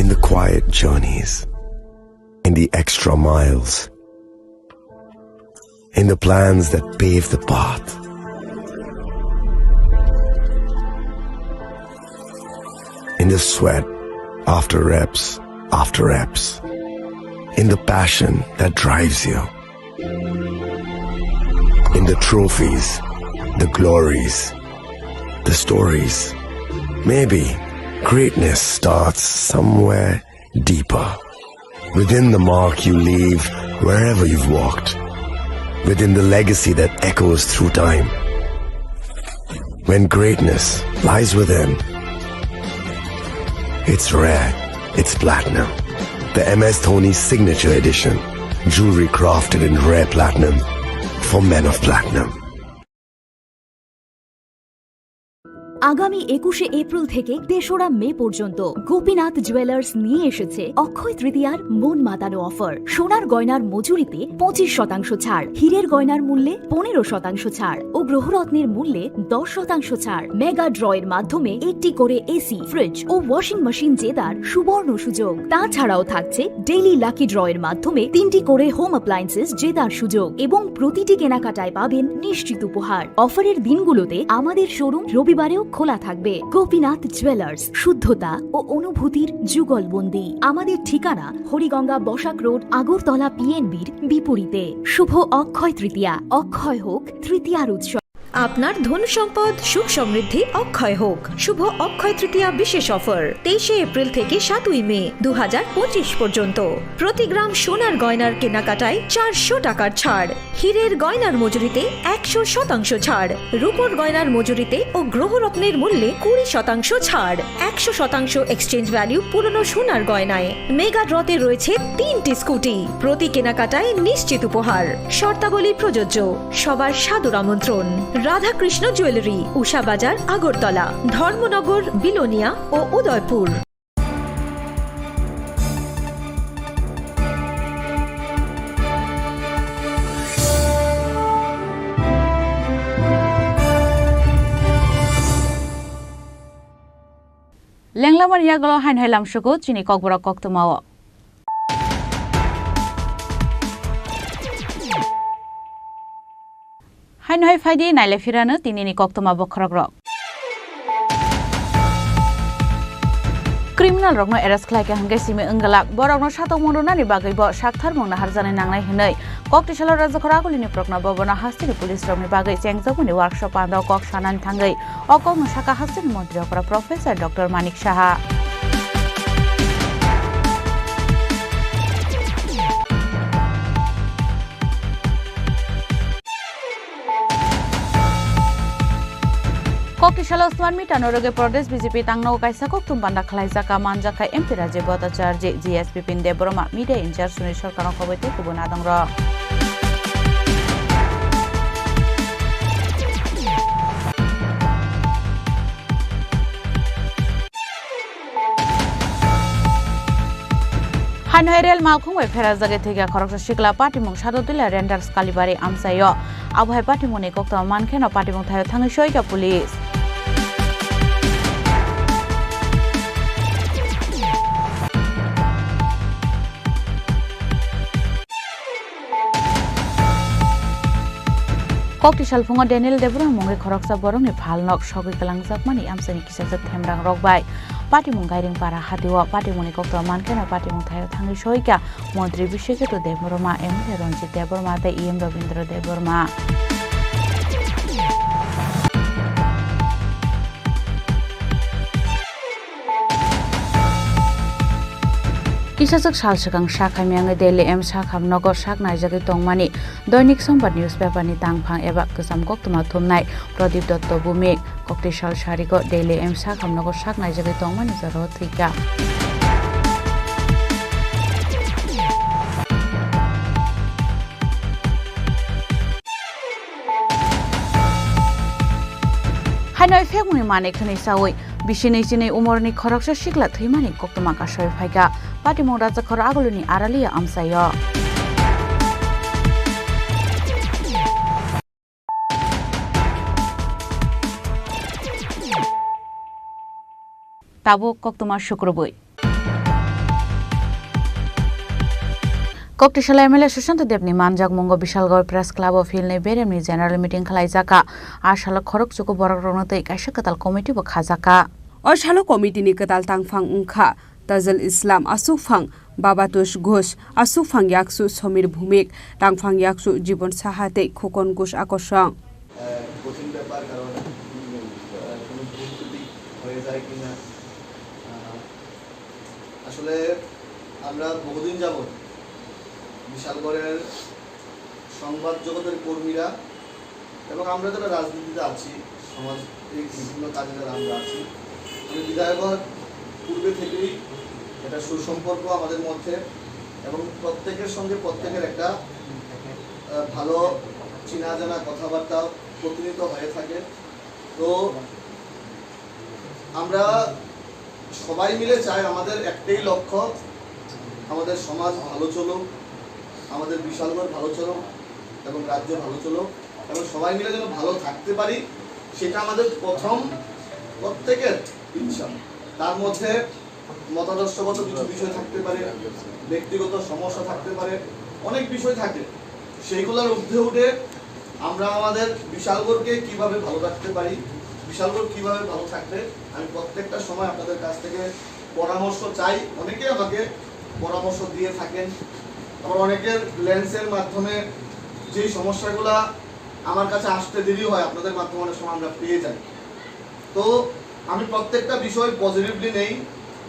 in the quiet journeys, in the extra miles, in the plans that pave the path. In the sweat after reps, in the passion that drives you, in the trophies, the glories, the stories. Maybe greatness starts somewhere deeper. Within the mark you leave wherever you've walked. Within the legacy that echoes through time. When greatness lies within, it's rare, it's platinum. The MS Dhoni Signature Edition. Jewelry crafted in rare platinum for men of platinum. আগামী 21শে April থেকে 3রা মে পর্যন্ত Gopinath jewellers নিয়ে এসেছে অক্ষয় তৃতীয়ার মন মাতানো offer. সোনার গয়নার মজুরিতে 25% ছাড়, হীরের গয়নার মূল্যে 15% ছাড় ও গ্রহরত্নের মূল্যে 10% ছাড়। মেগা ড্রয়ের মাধ্যমে একটি করে এসি, ফ্রিজ ও ওয়াশিং মেশিন জেতার সুবর্ণ সুযোগ। তাছাড়াও থাকছে ডেইলি লাকি ড্রয়ের মাধ্যমে 3টি করে হোম অ্যাপ্লায়েন্সেস জেতার সুযোগ এবং প্রতিটি কেনাকাটায় পাবেন নিশ্চিত উপহার। অফারের দিনগুলোতে আমাদের শোরুম রবিবারেও খোলা থাকবে। গোপীনাথ জুয়েলার্স, শুদ্ধতা ও অনুভূতির যুগলবন্দি। আমাদের ঠিকানা হরিগঙ্গা বসাক রোড, আগরতলা PNBর বিপরীতে। শুভ অক্ষয় তৃতীয়া, অক্ষয় হোক তৃতীয়ার উৎসব। আপনার ধন সম্পদ সুখ সমৃদ্ধি অক্ষয় হোক। শুভ অক্ষয় তৃতীয়া বিশেষ অফার 23 এপ্রিল থেকে 7 মে 2025 পর্যন্ত। প্রতি গ্রাম সোনার গয়নার কেনাকাটায় 400 টাকার ছাড়, হীরের গয়নার মজুরিতে 100% ছাড়, রূপোর গয়নার মজুরিতে ও গ্রহরত্নের মূল্যে 20% ছাড়, 100% এক্সচেঞ্জ ভ্যালু পুরনো সোনার গয়নায়। মেগা ড্রতে রয়েছে 3টি স্কুটি, প্রতি কেনাকাটায় নিশ্চিত উপহার। শর্তাবলী প্রযোজ্য। সবার সাদর আমন্ত্রণ। রাধাকৃষ্ণ জুয়েলারি, উষা বাজার, আগরতলা, ধর্মনগর, বিলোনিয়া ও উদয়পুর। লেংলামার ইয়াগল হাইন হাইলাম সুগো চিনি ককবরা কক্তমাও হাইন হাই ফাইদি নাইলে ফিরানো তিনিনি কক্তমা বখরক রক ক্রিমিনাল রকনো এরেস্ট খাইকে হাंगे सिमे अंगलाक बरकनो सातक मन्दनानि बागैबो साकथार मंगना हारजानाय नांनाय हिनै ककटिसालाव राजखरा गुलिनि प्रकना बबना हास्तिनि पुलिस रकनि बागै चेंगजबनि वर्कशॉप आन्दो कक सानानि थांगै अकक साका हास्तिनि मन्त्री अकरा प्रोफेसर डॉक्टर मानिक साहा ककटिसाला उस्मान मिटानो रगे प्रदेश बीजेपी तांगनो काइसा कक्तुम बान्दा खलाइजाका मानजाखा एमपी राज्य भट्टाचार्य जीएसपी पिन देबरमा मीडिया इंचार्ज सुनील सरकारनो खबैते कुबना दंग र हानहेरेल मालखुंबाय फेरा जागे थेगा खरकसा सिकला पाटिमुं सादोदिला रेन्डार्स कालिबारि आमसायो आबहाय पाटिमुंनि कक्तमा मानखेनो पाटिमुं थायो थाङै सयगा पुलिस ककटिसाल फुङा डेनियल देबरा मंगे खरकसा बरंनि फालनक सगै कलांजाकमानि आमसानि किसाजक थेमरां रगबाय पाटिमुं गाइरिं पारा हादिवा पाटिमुंनि कक्तमा मानखेनो पाटिमुं थायो थाङै सयगा मन्त्री बिश्वजित देबरमा एमएलए रंजित देबरमा ते इएम रविन्द्र देबरमा किसाजक सालसगां साखामियांगे दिल्ली एम साखाम नगर साक नायजागै तंगमानि दैनिक संबाद न्यूज पेपारनि तांफां एबा गोजाम कक्तमा थुमनाय प्रदीप दत्त भूमिक ककटिसाल सारिगो दिल्ली एम साखाम नगर साक नायजागै तंगमानि जरो थैका हाइनाय फेगुनि माने खनै सावै बिसिनै जिनै उमरनि खरकसा सिगला थैमानि कक्तमा कासय फाइका पाटिमुं राजाखर आगलुनि आरालिया आमसायो ताबो कक्तमा शुक्रबुई ककटिसाला एमएलए सुशांत देवनि मानजाक मंगो विशालगढ़ प्रेस क्लब अफ हिलनि बेरेमनि जेनारेल मीटिंग खालायजाका आसाला खरक जुको बरक रंगतै काइसा कताल कमिटिबो खाजाका असालो कमिटिनि कताल तांफां उंखा ताजुल इस्लाम आसुफां बाबातुश घोष आसुफां याकसु समीर भूमिक तांफां याकसु जीवन साहाते खोकन घोष आकर्षण কঠিন ব্যাপার কারণ কোনো ভুল হয়ে যায় কিনা আসলে আমরা বহুদিন যাবত বিশালগড়ের সংবাদ জগতের কর্মীরা এবং আমরা যারা রাজনীতিতে আছি সমাজ বিভিন্ন কাজে যারা আমরা আছি আমি বিধায়কর পূর্বে থেকেই এটা সুসম্পর্ক আমাদের মধ্যে এবং প্রত্যেকের সঙ্গে প্রত্যেকের একটা ভালো চেনা জানা কথাবার্তা প্রতিনিয়ত হয়ে থাকে তো আমরা সবাই মিলে চাই আমাদের একটাই লক্ষ্য আমাদের সমাজ ভালো চলুক আমাদের বিশালগড় ভালো চলুক এবং রাজ্য ভালো চলুক এবং সবাই মিলে যেন ভালো থাকতে পারি সেটা আমাদের প্রথম প্রত্যেকের ইচ্ছা তার মধ্যে মতাদর্শগত কিছু বিষয় থাকতে পারে ব্যক্তিগত সমস্যা থাকতে পারে অনেক বিষয় থাকে সেইগুলোর ঊর্ধ্বে উঠে আমরা আমাদের বিশালগড়কে কিভাবে ভালো রাখতে পারি বিশালগড় কিভাবে ভালো থাকবে আমি প্রত্যেকটা সময় আপনাদের কাছ থেকে পরামর্শ চাই অনেকেই আমাকে পরামর্শ দিয়ে থাকেন আবার অনেকের লেন্সের মাধ্যমে যে সমস্যাগুলো আমার কাছে আসতে দেরি হয়, আপনাদের মাধ্যমে অনেক সময় আমরা পেয়ে যাই। তো আমি প্রত্যেকটা বিষয় পজিটিভলি নেই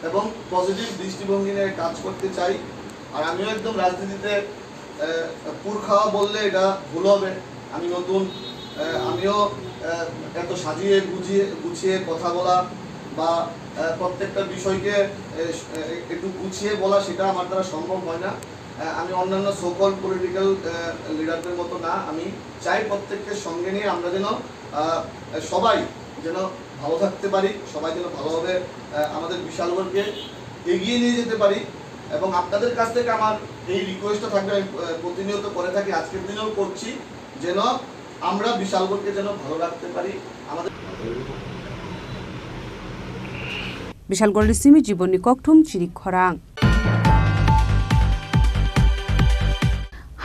এবং পজিটিভ দৃষ্টিভঙ্গি নিয়ে কাজ করতে চাই। আর আমিও একদম রাজনীতিতে পুরখাওয়া বললে এটা ভুল হবে। আমি নতুন, আমিও এত সাজিয়ে গুছিয়ে কথা বলা বা প্রত্যেকটা বিষয়কে একটু গুছিয়ে বলা সেটা আমার দ্বারা সম্ভব হয় না। আমি অন্যান্য সোকল পলিটিক্যাল লিডারদের মতো না। আমি চাই প্রত্যেককে সঙ্গে নিয়ে আমরা যেন সবাই যেন ভালো থাকতে পারি, সবাই যেন ভালোভাবে আমাদের বিশালগড়কে এগিয়ে নিয়ে যেতে পারি। এবং আপনাদের কাছ থেকে আমার এই রিকোয়েস্টটা থাকবে, আমি প্রতিনিয়ত করে থাকি, আজকের দিনেও করছি, যেন আমরা বিশালগড়কে যেন ভালো রাখতে পারি। আমাদের বিশালগড়ের সিমি জীবনী ককঠুম চিরি খরাং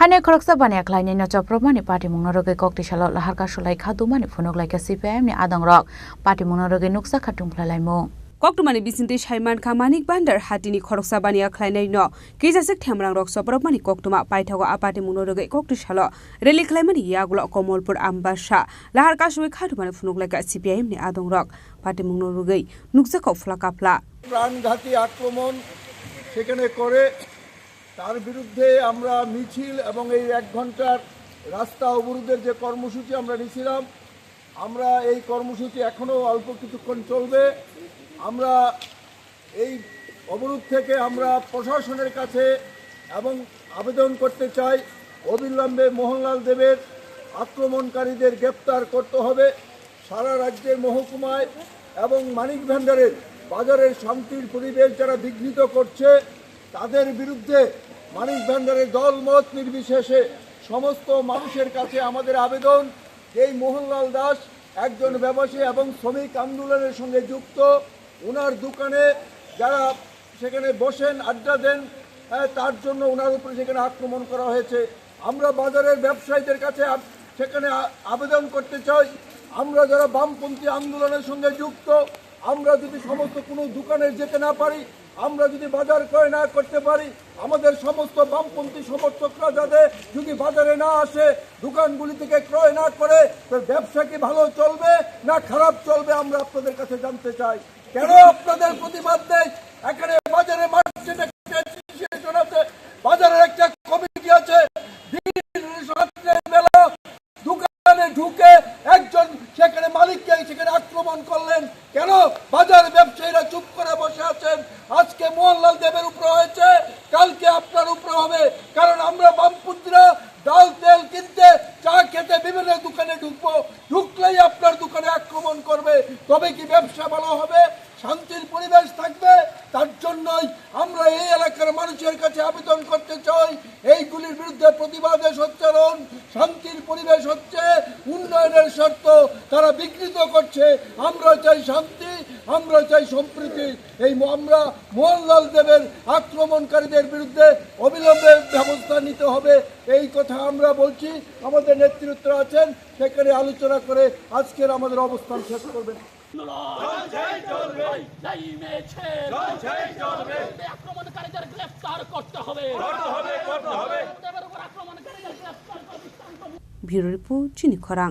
Hanya koroksa bani aklai ni nocha probani party mungnaroge kokti shalo lahar ka sholai khadu mani phonok laika CPM ni adang rok party mungnaroge nuksa khatung phlalai mo কক্টমানি বিসিন্তে Saiman খামানিক বান্ডার হাতিনি খরকসা বানিয়া খাইনাই ন কেজাসেক থেমরাং রক সপরমানি কক্টমা পাইথাগো আপাটি মুনরগে কক্টিশাল রেলি খাইমানি ইয়াগুলো কমলপুর আমবাসা লাহার কাশুই খাদুমানি ফুনুকলাইকা সিপিআইএম নি আদং রক পাটি মুনরগে নুকসাকো ফ্লাকাফলা প্রাণঘাতী আক্রমণ সেখানে করে তার বিরুদ্ধে আমরা মিছিল এবং এই 1 ঘন্টার রাস্তা অবরোধের যে কর্মসূচি আমরা নিয়েছিলাম, আমরা এই কর্মসূচি এখনো অল্প কিছুক্ষণ চলবে। আমরা এই অবরোধ থেকে আমরা প্রশাসনের কাছে এবং আবেদন করতে চাই, অবিলম্বে মোহনলাল দেবের আক্রমণকারীদের গ্রেপ্তার করতে হবে। সারা রাজ্যের মহকুমায় এবং মানিক ভান্ডারের বাজারের শান্তির পরিবেশ যারা বিঘ্নিত করছে তাদের বিরুদ্ধে মানিক ভান্ডারের দলমত নির্বিশেষে সমস্ত মানুষের কাছে আমাদের আবেদন, এই মোহনলাল দাস একজন ব্যবসায়ী এবং শ্রমিক আন্দোলনের সঙ্গে যুক্ত। ওনার দোকানে যারা সেখানে বসেন আড্ডা দেন তার জন্য ওনার উপরে সেখানে আক্রমণ করা হয়েছে। আমরা বাজারের ব্যবসায়ীদের কাছে সেখানে আবেদন করতে চাই, আমরা যারা বামপন্থী আন্দোলনের সঙ্গে যুক্ত, আমরা যদি সমস্ত কোনো দোকানে যেতে না পারি, আমরা যদি বাজার ক্রয় না করতে পারি, আমাদের সমস্ত বামপন্থী সমর্থকরা যাতে যদি বাজারে না আসে, দোকানগুলি থেকে ক্রয় না করে, তো ব্যবসা কি ভালো চলবে না খারাপ চলবে আমরা আপনাদের কাছে জানতে চাই। কেন আপনাদের প্রতিবাদ নেই? এখানে বাজারে বাজারের একটা কমিটি আছে, দোকানে ঢুকে একজন সেখানে মালিককে সেখানে আক্রমণ করলেন। কেন বাজার ব্যবসায়ীরা চুপ করে বসে আছেন? আজকে মোহনলাল দেবের উপর হয়েছে, কালকে আপনার উপর হবে। কারণ আমরা বামপন্থীরা ডাল তেল কিনতে, চা খেতে বিভিন্ন দোকানে ঢুকলেই আপনার দোকানে আক্রমণ করবে। তবে কি ব্যবসা ভালো হবে? শান্তির পরিবেশ থাকবে? তার জন্যই আমরা এই এলাকার মানুষের কাছে আবেদন করতে চাই, এইগুলির বিরুদ্ধে প্রতিবাদে সোচ্চারণ। শান্তির পরিবেশ হচ্ছে উন্নয়নের শর্ত, তারা বিঘ্নিত করছে। আমরা চাই শান্তি, আমরা চাই সম্প্রীতি। আমরা মোহনলাল দেবের আক্রমণকারীদের বিরুদ্ধে অবিলম্বে ব্যবস্থা নিতে হবে, এই কথা আমরা বলছি। আমাদের নেতৃত্ব আছেন, সেখানে আলোচনা করে আজকের আমাদের অবস্থান শেষ করবেন। ব্যুরো রিপোর্ট চিনি খরাং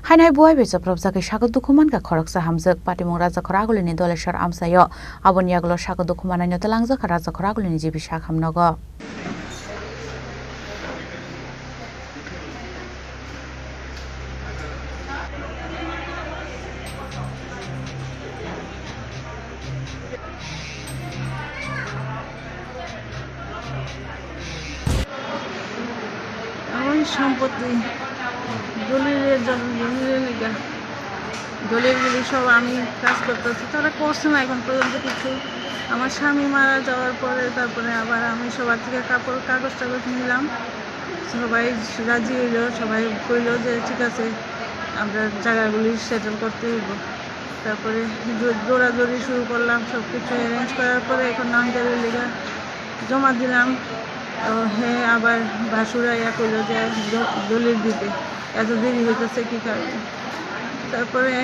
Hainai buai becha probjake sago dukuman ka khoroksa hamjak patimung raja khoragulini doleshar amsayo aboni yagulo sago dukumanai no talangjak raja khoragulini jibi sakhamnogo সম্পত্তি দলিলগুলি সব আমি কাজ করতেছি, তারা করছে না এখন পর্যন্ত কিছু। আমার স্বামী মারা যাওয়ার পরে তারপরে আবার আমি সবার থেকে কাগজ টাগজ নিলাম, সবাই রাজি হইল, সবাই কইল যে ঠিক আছে আমরা জায়গাগুলি সেটেল করতে হইব। তারপরে দৌড়াদৌড়ি শুরু করলাম, সব কিছু অ্যারেঞ্জ করার পরে এখন নামজারির লেখা জমা দিলাম। হ্যাঁ, আবার ভাসুরা কইল যে দলিল দিতে, এত দেরি হইতেছে কী কারণে। তারপরে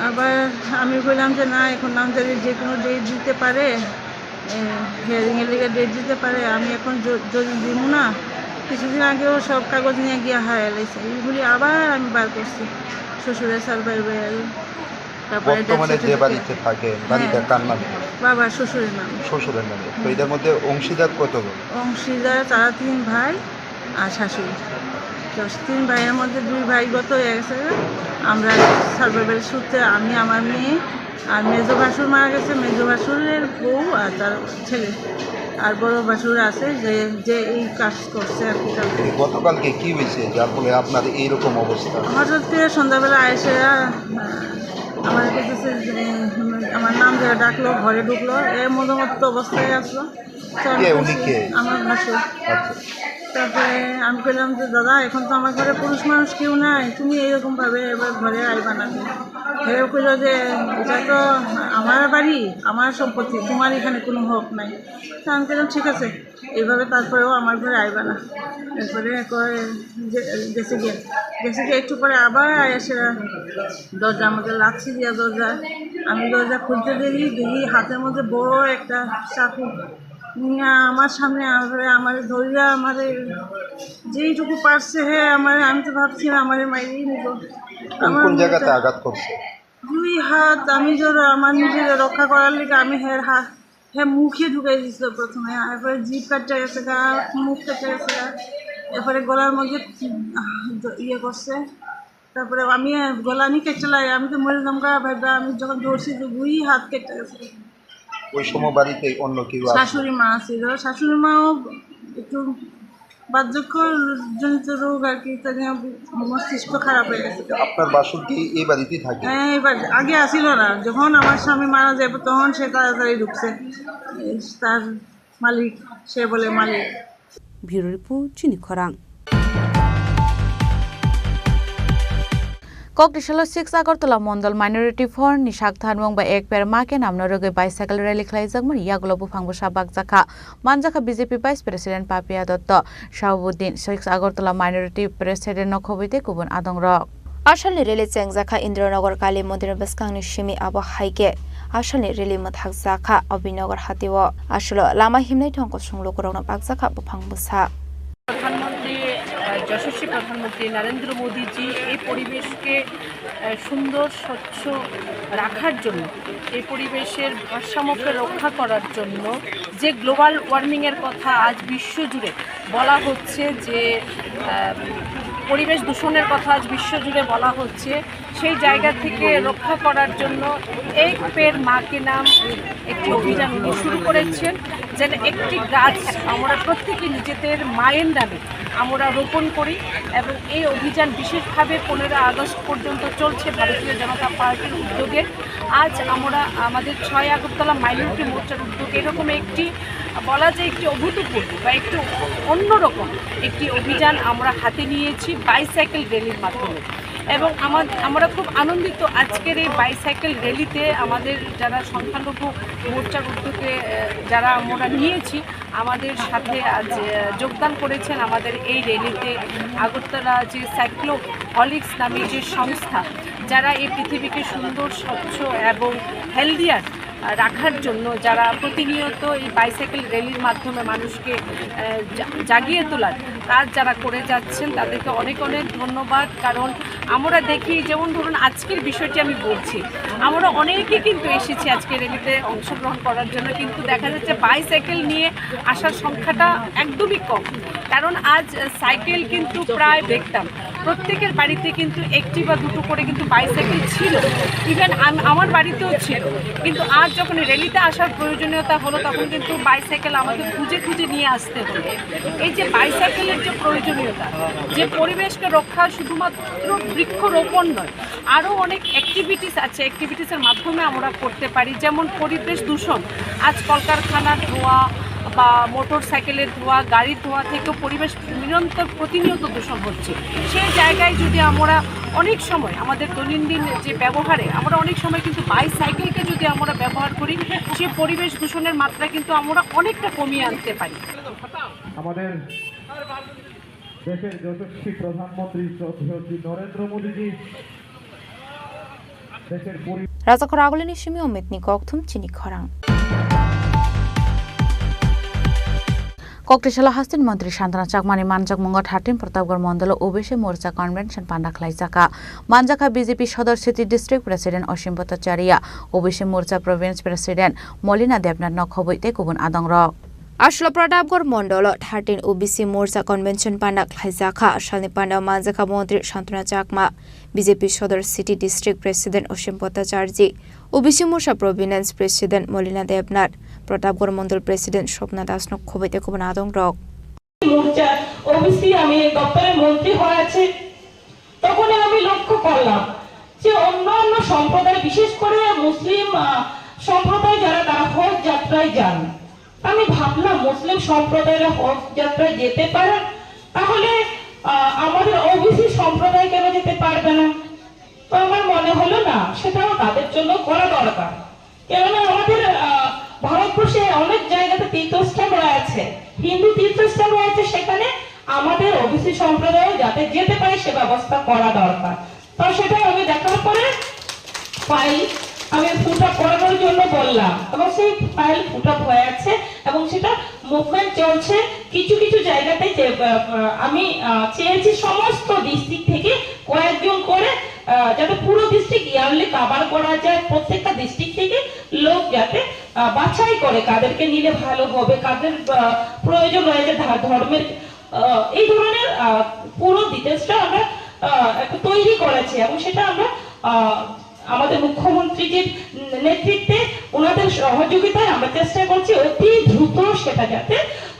আবার আমি কইলাম যে না, এখন নামজারি যে কোনো ডেট দিতে পারে, হিয়ারিংয়ের লিগে ডেট দিতে পারে। আমি এখন যদি দিব না, কিছুদিন আগেও সব কাগজ নিয়ে গিয়ে হারাই লাইছে, এইগুলি আবার আমি বার করছি শ্বশুরের সার্ভাইভাল। তারপরে বর্তমানে যে বাড়িতে থাকে বাড়িটা কার নামে? বাবা শ্বশুরের নাম। শ্বশুরের নামে। তো এদের মধ্যে অংশীদার কতজন? অংশীদার তারা 3 ভাই আর শাশুড়ি। তো 3 ভাইয়ের মধ্যে 2 ভাই গত হয়ে গেছে। আমরা সার্ভাইভাল সূত্রে আমি, আমার মেয়ে আর মেজো ভাসুর মারা গেছে, মেজো ভাসুরের বউ আর তার ছেলে, আর বড় ভাসুর আছে যে এই কাজ করছে আর কি। গতকালকে কি হয়েছে যার ফলে আপনার এইরকম অবস্থা? হঠাৎ করে সন্ধ্যাবেলা এসে আমার কাছে আমার নাম ধরে ডাকলো, ঘরে ঢুকলো, এর মতো অবস্থায় আসলো। আমার ভাসুর। তারপরে আমি বললাম যে দাদা, এখন তো আমার ঘরে পুরুষ মানুষ কেউ নাই, তুমি এইরকমভাবে এবার ঘরে আইবা না। হেও কইল যে এটা তো আমার বাড়ি, আমার সম্পত্তি, তোমার এখানে কোনো হক নাই। তা আমি বললাম ঠিক আছে, এইভাবে তারপরেও আমার ঘরে আইবা না। এরপরে গেছে গিয়ে একটু পরে আবার এসে দরজা আমাকে লাথি দিয়া দরজা, আমি দরজা খুলতে দেখি হাতের মধ্যে বড় একটা চাকু আমার সামনে আমার ধরিয়া আমার যেইটুকু পারছে আমি তো ভাবছি আমার মাইরেই নিব। কোন জায়গাতে আঘাত করছে? 2 হাত। আমি আমার নিজের রক্ষা করার লিগে আমি মুখে ঢুকাই দিছিল প্রথমে, এরপরে জিভ কাটতে গেছে গা, মুখ কাটতে গেছে গা, এরপরে গলার মধ্যে ইয়ে করছে। তারপরে আমি গলা নিয়ে কেটে লাগে, আমি তো মরে যাম গা ভাইবা। আমি যখন ধরছি 2 হাত কেটে গেছে। ওই সময় বাড়িতে অন্য কেউ? শাশুড়ি মা ছিল, শাশুড়ি মাও একটু বার্ধক্যজনিত রোগ আর কি, মস্তিষ্ক খারাপ হয়ে গেছে। আপনার বাসুর কি এই বাড়িতেই থাকে? হ্যাঁ, এবার আগে আসিল না, যখন আমার স্বামী মারা যাবে তখন সে তাড়াতাড়ি ঢুকছে। তার মালিক, সে বলে মালিক। ব্যুরো রিপোর্ট, চিনি খরাং। Kokdishalo 6 Agartala Mondal Minority for Nishak Thanwang by Ekper Maken Amnoroge bicycle rally Klaizagmur Yaglo Bufangbo Shabak Zaka Manjaka BJP Vice President Papia Dotto Shahubuddin 6 Agartala Minority President Nokhobite Kubun Adong Rock Ashalni rally Chengzaka Indranagar Kali Mondir Baskangni Shimi Abo Haike Ashalni rally Mathak Zaka Abinagar Hatiwo Ashlo Lama Himnai Tongko Sunglo Korona Bakzaka Bufangbusa প্রধানমন্ত্রী যশস্বী প্রধানমন্ত্রী নরেন্দ্র মোদীজি এই পরিবেশকে সুন্দর স্বচ্ছ রাখার জন্য, এই পরিবেশের ভারসাম্যকে রক্ষা করার জন্য যে গ্লোবাল ওয়ার্মিংয়ের কথা আজ বিশ্বজুড়ে বলা হচ্ছে, যে পরিবেশ দূষণের কথা আজ বিশ্বজুড়ে বলা হচ্ছে, সেই জায়গা থেকে রক্ষা করার জন্য এক পের মাকে নাম একটি অভিযান উনি শুরু করেছেন, যেন একটি গাছ আমরা প্রত্যেকে নিজেদের মায়ের নামে আমরা রোপণ করি। এবং এই অভিযান বিশেষভাবে 15 আগস্ট পর্যন্ত চলছে ভারতীয় জনতা পার্টির উদ্যোগে। আজ আমরা আমাদের 6 আগরতলা মাইনরিটি মোর্চার উদ্যোগে এরকম একটি বলা যায় একটি অভূতপূর্ব বা একটু অন্যরকম একটি অভিযান আমরা হাতে নিয়েছি বাইসাইকেল র্যালির মাধ্যমে। এবং আমরা খুব আনন্দিত আজকের এই বাইসাইকেল র্যালিতে আমাদের যারা সংখ্যালঘু মোর্চার উদ্যোগে যারা আমরা নিয়েছি, আমাদের সাথে আজ যোগদান করেছেন আমাদের এই র্যালিতে আগরতলা যে সাইক্লোহলিক্স নামে যে সংস্থা, যারা এই পৃথিবীকে সুন্দর, স্বচ্ছ এবং হেলদিয়ার রাখার জন্য যারা প্রতিনিয়ত এই বাইসাইকেল র্যালির মাধ্যমে মানুষকে জাগিয়ে তোলার কাজ যারা করে যাচ্ছেন, তাদেরকে অনেক অনেক ধন্যবাদ। কারণ আমরা দেখি, যেমন ধরুন আজকের বিষয়টি আমি বলছি, আমরা অনেকে কিন্তু এসেছি আজকে র্যালিতে অংশগ্রহণ করার জন্য, কিন্তু দেখা যাচ্ছে বাইসাইকেল নিয়ে আসার সংখ্যাটা একদমই কম। কারণ আজ সাইকেল কিন্তু প্রায় দেখতাম প্রত্যেকের বাড়িতে কিন্তু একটি বা দুটো করে কিন্তু বাইসাইকেল ছিল, ইভেন আমার বাড়িতেও ছিল। কিন্তু আজ যখন র্যালিতে আসার প্রয়োজনীয়তা হলো, তখন কিন্তু বাইসাইকেল আমাকে খুঁজে খুঁজে নিয়ে আসতে হলো। এই যে বাইসাইকেলের যে প্রয়োজনীয়তা, যে পরিবেশকে রক্ষা শুধুমাত্র বৃক্ষরোপণ নয়, আরও অনেক অ্যাক্টিভিটিস আছে, অ্যাক্টিভিটিসের মাধ্যমে আমরা করতে পারি। যেমন পরিবেশ দূষণ, আজ কলকারখানার ধোঁয়া বা মোটর সাইকেলের ধোঁয়া, গাড়ির ধোঁয়া থেকেও পরিবেশ প্রতিনিয়ত দূষণ হচ্ছে। সেই জায়গায় যদি আমরা অনেক সময় আমাদের দৈনন্দিন যে ব্যবহারে আমরা অনেক সময় কিন্তু বাইসাইকেলকে যদি আমরা ব্যবহার করি, সে পরিবেশ দূষণের মাত্রা কিন্তু আমরা অনেকটা কমিয়ে আনতে পারি। আমাদের দেশের যশস্বী প্রধানমন্ত্রী শ্রী নরেন্দ্র মোদীজি দেশের রাজাখর আগলিনী সিমি অমিত নিকক থুম চিনি খরাং। Koktishala Hastin Mantri Shantana Chakmani Manjak Mungat Hatim Pratapgarh Mandal OBC Morcha Convention Panda Khlaijaka Manjaka BJP Shodor City District President Oshim Bhattacharya OBC Morcha Province President Molina Debnath Nokhobite Kubun Adongrok Ashlo Pratapgarh Mandal 13 OBC Morcha Convention Panda Khlaijaka Shalni Panda Manjaka Mantri Shantana Chakma BJP Shodor City District President Oshim Bhattacharya OBC Morcha Province President Molina Debnath Pratapgarh Mandal President Shobna Das Nokhobite Kubun Adongrok মোর্চা OBC আমি দপ্তরের মন্ত্রী হয়েছে তখন আমি লক্ষ্য করলাম যে অন্যান্য সম্প্রদায় বিশেষ করে মুসলিম সম্প্রদায় যারা তারা হজ যাত্রায় যান আমি ভাবলাম মুসলিম সম্প্রদায়ের হজ যাত্রায় যেতে পারে তাহলে আমাদের ওবিসি সম্প্রদায় কেন যেতে পারবে না তো আমার মনে হলো না সেটাও তাদের জন্য করা দরকার কেননা আমাদের ভারতবর্ষে অনেক জায়গাতে তীর্থস্থান রয়েছে হিন্দু তীর্থস্থান রয়েছে সেখানে আমাদের ওবিসি সম্প্রদায় যাতে যেতে পারে সে ব্যবস্থা করা দরকার তো সেটা আমি দেখার পরে ফাইল আমি ফুট আপ করানোর জন্য বললাম এবং সেই ফাইল ফুট আপ হয়ে আছে এবং সেটা মুভমেন্ট চলছে কিছু কিছু জায়গাতে আমি চেয়েছি সমস্ত ডিস্ট্রিক্ট থেকে কয়েকজন করে যাতে পুরো ডিস্ট্রিক্ট ইয়ারলি কভার করা যায় প্রত্যেকটা ডিস্ট্রিক্ট থেকে লোক যাতে বাছাই করে কাদেরকে নিলে ভালো হবে কাদের প্রয়োজন রয়েছে ধর্মের এই ধরনের পুরো ডিটেলসটা আমরা একটা তৈরি করেছি এবং সেটা আমরা আমাদের মুখ্যমন্ত্রীর নেতৃত্বে ওনাদের সহযোগিতায় আমরা চেষ্টা করছি অতি দ্রুত সেটা যাতে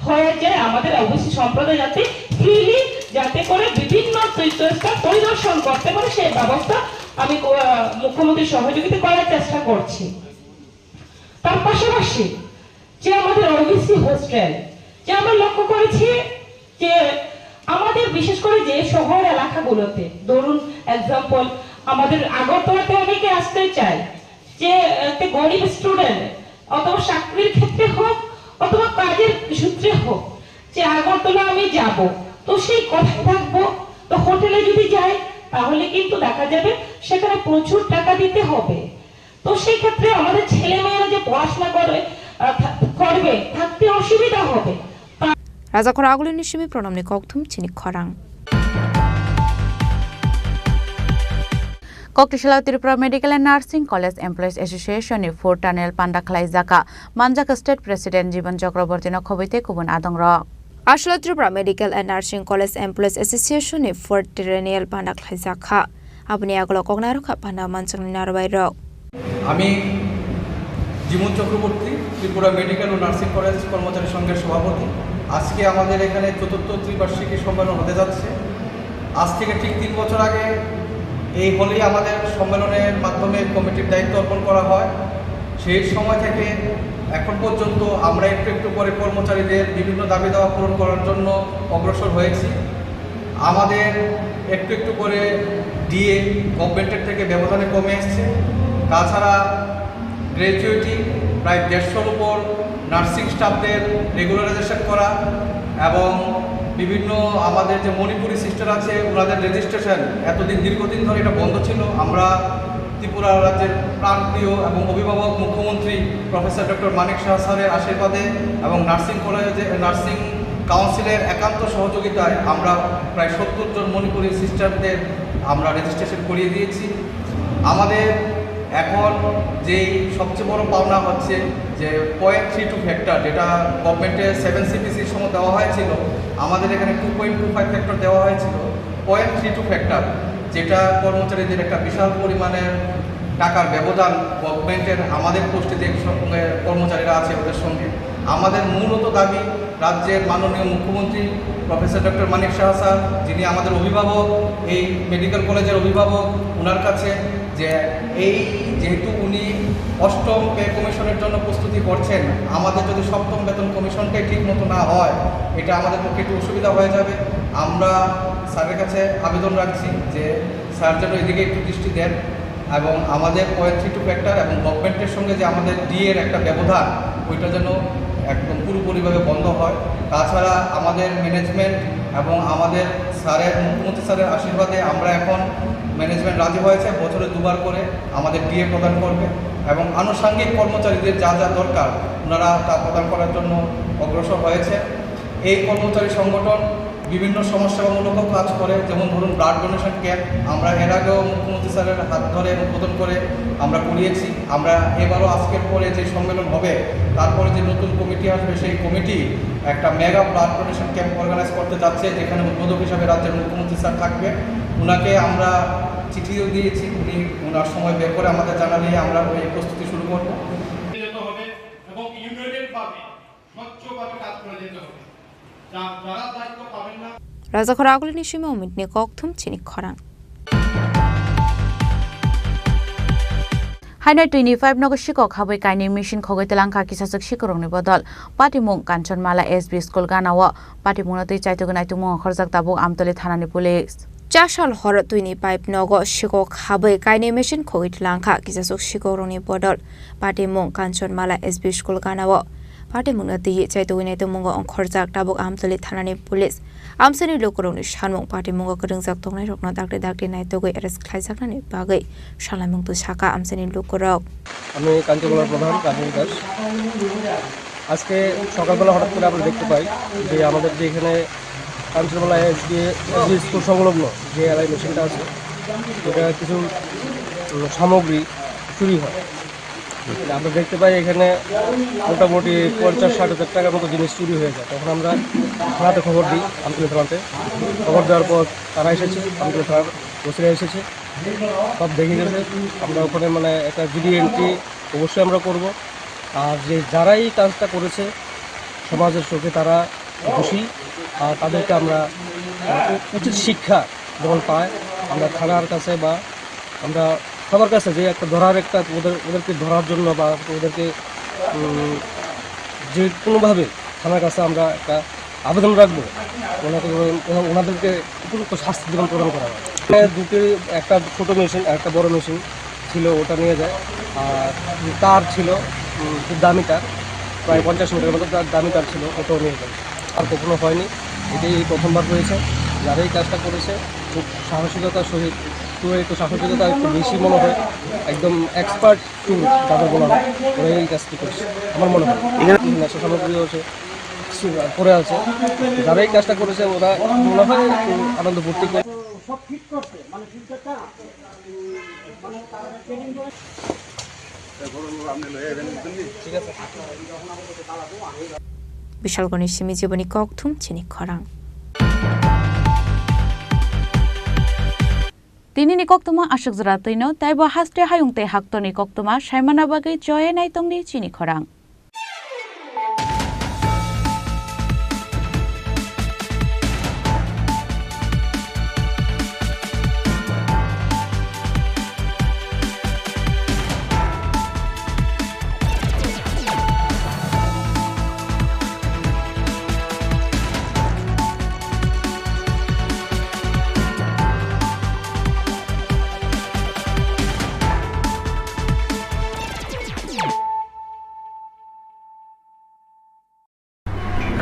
হয়ে যায় আমাদের ওবিসি সম্প্রদায় যাতে ফ্রিলি যাতে করে বিভিন্ন তীর্থস্থান পরিদর্শন করতে পারে সেই ব্যবস্থা আমি মুখ্যমন্ত্রীর সহযোগিতা করার চেষ্টা করছি তার পাশাপাশি যে আমাদের ওবিসি হোস্টেল যে আমরা লক্ষ্য করেছি যে আমাদের বিশেষ করে যে শহর এলাকাগুলোতে ধরুন এক্সাম্পল আমাদের আগরতলাতে অনেকে আসতে চায় যে একটা গরিব স্টুডেন্ট অথবা চাকরির ক্ষেত্রে হোক অথবা কাজের সূত্রে হোক যে আগরতলা আমি যাব তো সেই কোথায় থাকবো তো হোটেলে যদি যাই তাহলে কিন্তু দেখা যাবে সেখানে প্রচুর টাকা দিতে হবে তো সেই ক্ষেত্রে আমাদের ছেলে মেয়েরা যে পড়াশোনা করবে থাকতে অসুবিধা হবে রাজাখর আগুলি নিশিমি প্রণামনি ককথুম চিনি খরাং Koktishala Tripura Medical and Nursing College Employees Association ni 4 Tunnel Panda Khlaijaka Manjaka State President Jiban Chakraborty Nokhobite Kubun Adongrok Ashlo Tripura Medical and Nursing College Employees Association ni 4 Tunnel Panda Khlaijaka Abni aglo kognarokha panda manchang narbai rok আমি জীবন Chakraborty Tripura medical ও nursing college কর্মচারী সংঘের সভাপতি আজকে আমাদের এখানে চতুর্থ ত্রিবার্ষিকী সম্মেলন হতে যাচ্ছে আজ থেকে ঠিক 3 বছর আগে এই হলেই আমাদের সম্মেলনের মাধ্যমে কমিটির দায়িত্ব অর্পণ করা হয় সেই সময় থেকে এখন পর্যন্ত আমরা একটু একটু করে কর্মচারীদের বিভিন্ন দাবি দাওয়া পূরণ করার জন্য অগ্রসর হয়েছি আমাদের একটু একটু করে ডিএ গভর্নমেন্টের থেকে ব্যবধানে কমে এসছে তাছাড়া গ্র্যাজুয়েটি প্রায় 150-এর উপর নার্সিং স্টাফদের রেগুলারাইজেশন করা এবং বিভিন্ন আমাদের যে মণিপুরি সিস্টার আছে ওনাদের রেজিস্ট্রেশন এতদিন দীর্ঘদিন ধরে এটা বন্ধ ছিল আমরা ত্রিপুরা রাজ্যের প্রাণপ্রিয় এবং অভিভাবক মুখ্যমন্ত্রী প্রফেসর ডক্টর মানিক শাহ স্যারের আশীর্বাদে এবং নার্সিং কলেজে নার্সিং কাউন্সিলের একান্ত সহযোগিতায় আমরা প্রায় 70 জন মণিপুরি সিস্টারদের আমরা রেজিস্ট্রেশন করিয়ে দিয়েছি আমাদের এখন যেই সবচেয়ে বড় পাওনা হচ্ছে যে 0.32 ফ্যাক্টর যেটা গভর্নমেন্টের 7 CPCর সময় দেওয়া হয়েছিল আমাদের এখানে 2.25 ফ্যাক্টর দেওয়া হয়েছিল 0.32 ফ্যাক্টর যেটা কর্মচারীদের একটা বিশাল পরিমাণের টাকার ব্যবধান গভর্নমেন্টের আমাদের পোস্টে যে সঙ্গে কর্মচারীরা আছে ওদের সঙ্গে আমাদের মূলত দাবি রাজ্যের মাননীয় মুখ্যমন্ত্রী প্রফেসর ডক্টর মানিক শাহ স্যার যিনি আমাদের অভিভাবক এই মেডিকেল কলেজের অভিভাবক ওনার কাছে যে এই যেহেতু উনি 8ম পে কমিশনের জন্য প্রস্তুতি করছেন আমাদের যদি 7ম বেতন কমিশনটাই ঠিক মতো না হয় এটা আমাদের পক্ষে একটু অসুবিধা হয়ে যাবে আমরা স্যারের কাছে আবেদন রাখছি যে স্যার যেন এদিকে একটু দৃষ্টি দেন এবং আমাদের 0.32 ফ্যাক্টর এবং গভর্নমেন্টের সঙ্গে যে আমাদের ডিএর একটা ব্যবধান ওইটা যেন একদম পুরোপুরিভাবে বন্ধ হয় তাছাড়া আমাদের ম্যানেজমেন্ট এবং আমাদের স্যারের মুখ্যমন্ত্রী স্যারের আশীর্বাদে আমরা এখন ম্যানেজমেন্ট রাজি হয়েছে বছরে 2বার করে আমাদের ডিএ প্রদান করবে এবং আনুষঙ্গিক কর্মচারীদের যা যা দরকার ওনারা তা প্রদান করার জন্য অগ্রসর হয়েছে এই কর্মচারী সংগঠন বিভিন্ন সমাজসেবামূলক কাজ করে, যেমন ধরুন ব্লাড ডোনেশন ক্যাম্প আমরা এর আগেও মুখ্যমন্ত্রী স্যারের হাত ধরে উদ্বোধন করে আমরা করিয়েছি। আমরা এবারও আজকের পরে যে সম্মেলন হবে তারপরে যে নতুন কমিটি আসবে সেই কমিটি একটা mega blood donation camp organise করতে যাচ্ছে, যেখানে উদ্বোধক হিসাবে রাজ্যের মুখ্যমন্ত্রী স্যার থাকবে। ওনাকে আমরা চিঠিও দিয়েছি, উনি ওনার সময় বের করে আমাদের জানালে আমরা ওই প্রস্তুতি শুরু করব। এবং ইউনাইটেডভাবে স্বচ্ছভাবে কাজ করে যেতে হবে। যারা দায়িত্ব পাবেন না Raja Khoragul ni shime umit ni kokthum chinik khorang. Hainai 25 nogashiko khabai kaini mission khogoi telangka kisasuk shikorong ni bodol patimung Kanchanmala SB school ganawa patimung na tei chaitogunai tumung khorjak tabuk amtoli thanani police 4 সাল হর 25 নগ শিকক হাबै কাইনে machine খগিত লাংখা কিসাসক শিকরনি বদল পাটিমুং Kanchanmala SB school গানাও পাটিমুং নতি চাইতোইনে তমুং অংখরজাক তাবক Amtali থানানি police আমসনি লোকরংনি সানমুং পাটিমুং গরংজাক তংনাই রকনা দাগতে দাগতে নাইতগৈ arrest খাইজাকনানি বাগৈ সালামুং তো শাখা আমসনি লোকরক আমি কাঞ্চনমালার প্রধান কাহিনী দাস। আজকে সকালবেলা হঠাৎ করে আমরা দেখতে পাই যে আমাদের যে এখানে কাঞ্চনমালা এসবি স্কুল সংলগ্ন যে এলআই মেশিনটা আছে এটা কিছু সামগ্রী চুরি হয়। আমরা দেখতে পাই এখানে মোটামুটি 50-60 হাজার টাকার মতো জিনিস চুরি হয়ে যায়। তখন আমরা থানাতে খবর দিই, আমতলী থানাতে খবর দেওয়ার পর তারা এসেছে, আমতলী থানার ওসিরা এসেছে, সব দেখে গেছে। আমরা ওখানে মানে একটা জিডি এন্ট্রি অবশ্যই আমরা করব। আর যে যারাই কাজটা করেছে সমাজের চোখে তারা দোষী, আর তাদেরকে আমরা উচিত শিক্ষা যেমন পায় আমরা থানার কাছে বা আমরা সবার কাছে যে একটা ধরার একটা ওদেরকে ধরার জন্য বা ওদেরকে যে কোনোভাবে থানার কাছে আমরা একটা আবেদন রাখবো ওনাদেরকে উপযুক্ত শাস্তি জীবন প্রদান করা হয়। দুটি একটা ছোটো মেশিন আর একটা বড় মেশিন ছিল, ওটা নিয়ে যায়। আর তার ছিল খুব দামি তার, প্রায় 50 মিটারের মতো তার দামি তার ছিল, ওটাও নিয়ে যায়। আর কখনো হয়নি, এটাই প্রথমবার হয়েছে। যারা এই কাজটা করেছে খুব সাহসিকতার সহিত, তো একটু সাহসিকতা একটু বেশি মনে হয়, একদম এক্সপার্ট টু তাদের বলা হয়, ওরা এই কাজটি করছে আমার মনে হয়। এখানে নেশা সামগ্রীও আছে করে আছে, যারা এই কাজটা করেছে ওরা মনে হয় একটু আনন্দ ফুর্তি করে। বিশালগণি সিমি জীবনী kokthum chinik khorang. Tini ni koktuma ashuk zratino taibo haste hayungte haktoni koktuma shaimana bagai joye nai tongni chini khorang.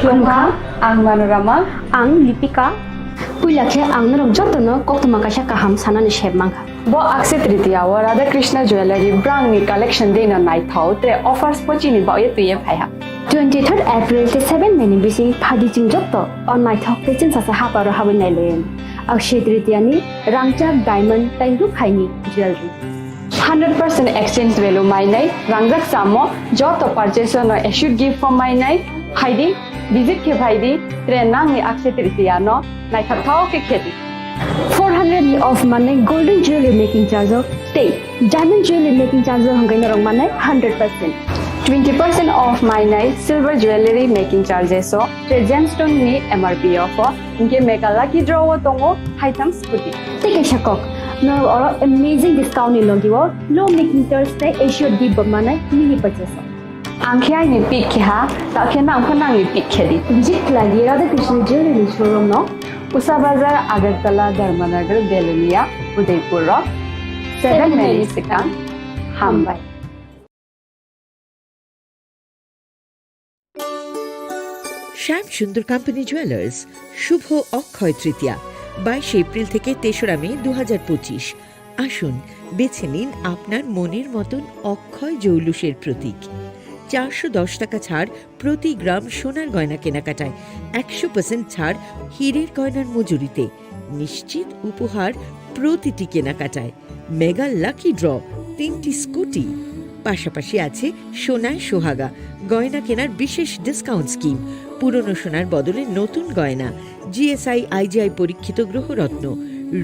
Klongka, ang Manorama, ang Lipika. Puilakhe ang narong jotono koktuma kaisa kaham sanani shebmangka. Bo Akshaya Tritiya wa Radha Krishna Jewelry brand ni collection de na nai thau tre offers pochini ba ye tuye phaiha. 23rd April te 7 May bisi phadi jing jotto on nai thok te chin sasa haparo habin nai len. Akshaya Tritiya ni rangchak diamond tairu khaini jewelry. 100% exchange value mai nai rangjak samo joto purchase no should give for mai nai haidi visit ke bhaidi tre nang ni Akshaya Tritiya no nai thau ke kheti 400 of money golden jewelry making charge of stay diamond jewelry making charge hangai narong manai 100% 20% off my night silver jewelry making charges so tre gemstone ni MRP offer inge make a lucky draw tongo item scooty take a shakok no or amazing discount ni logiwo low making charge te assured give manai mini purchase angkhya ni pick kha ta khena angkhana ni pick khedi visit lagi Radha Krishna jewelry showroom no Usa Bazar, Agartala, Dharmanagar, Belunia, Udaipur Rock, 7 Mary Sikang, Hambai. শ্যাম সুন্দর company jewellers শুভ Akshaya Tritiya 22 April থেকে 3রা মে 2025। আসুন বেছে নিন আপনার মনের মতন অক্ষয় জৌলুসের প্রতীক। 410 টাকা ছাড় প্রতি গ্রাম সোনার গয়না কেনাকাটায়, 100% ছাড় হীরের গয়নার মজুরিতে, নিশ্চিত উপহার প্রতিটি কেনাকাটায়, মেগা লাকি ড্র 3টি স্কুটি। পাশাপাশি আছে সোনায় সোহাগা গয়না কেনার বিশেষ ডিসকাউন্ট স্কিম, পুরনো সোনার বদলে নতুন গয়না, জিএসআই আইজিআই পরীক্ষিত গ্রহরত্ন,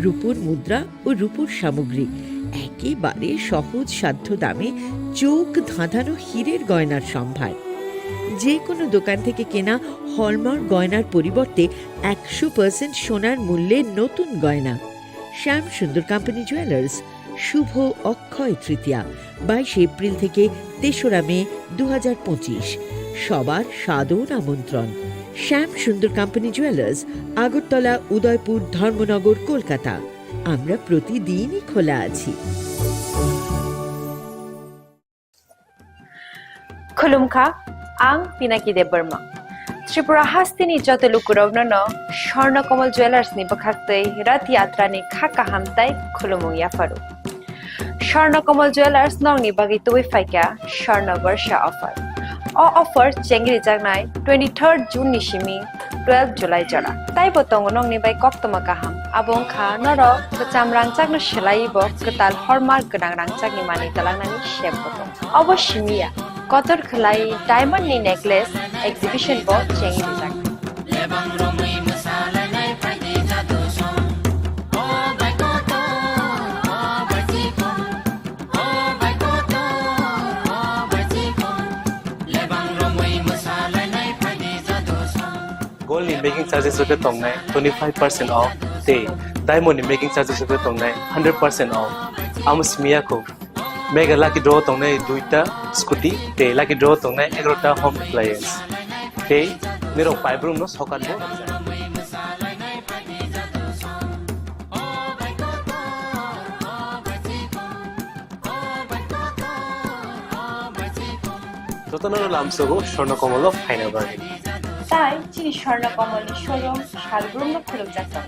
রূপোর মুদ্রা ও রূপোর সামগ্রী, একেবারে সহজ সাধ্য দামে চোখ ধাঁধানো হীরের গয়নার সম্ভার। যে কোনো দোকান থেকে কেনা হলমার্ক গয়নার পরিবর্তে 100% সোনার মূল্যে নতুন গয়না। শ্যাম সুন্দর কোম্পানি জুয়েলার্স, শুভ অক্ষয় তৃতীয়া 22 এপ্রিল থেকে 3রা মে 2025। সবার সাদর আমন্ত্রণ। শ্যাম সুন্দর কোম্পানি জুয়েলার্স, আগরতলা, উদয়পুর, ধর্মনগর, কলকাতা। আমরা প্রতিদিনই খোলা আছি। खुलुमखा आं पिनाकी देब बर्मा त्रिपुरा हास्तिनि जतलुकुरावनो स्वर्णकमल ज्वेलार्सनि बखाक्तै रथ यात्रानि खाका हामताय खुलुमु याफारु स्वर्णकमल ज्वेलार्स नंनि बागै तोय फाइका स्वर्ण वर्षा ऑफर ऑफर चेंगरि जागनाय 23 जून निसिमी 12 जुलाई जरा ताइ बतंग नंनि बाय कक्तमा काहाम आबं खा नर कचाम रांचागनो सेलाइबो कताल हरमार्क गोनां रांचागनि मानि तलांनानि शेप बतंग अवश्य मिया कतर खलाई डायमंड नि नेकलेस एग्जिबिशन बो चेंगि जाग Gold in making charges of the tongue 25% off. Day diamond in making charges of the tongue 100% off. Amos Miyako Mega lucky draw tongue duita scooty. Day lucky draw tongue 11 home appliance. Day Nero five room no socket bo. Totono lamsogo Shornokomolo final bargain. তাই চিনি Swarnakamal showroom শালগ্রাম খুলুক যাচ্ছেন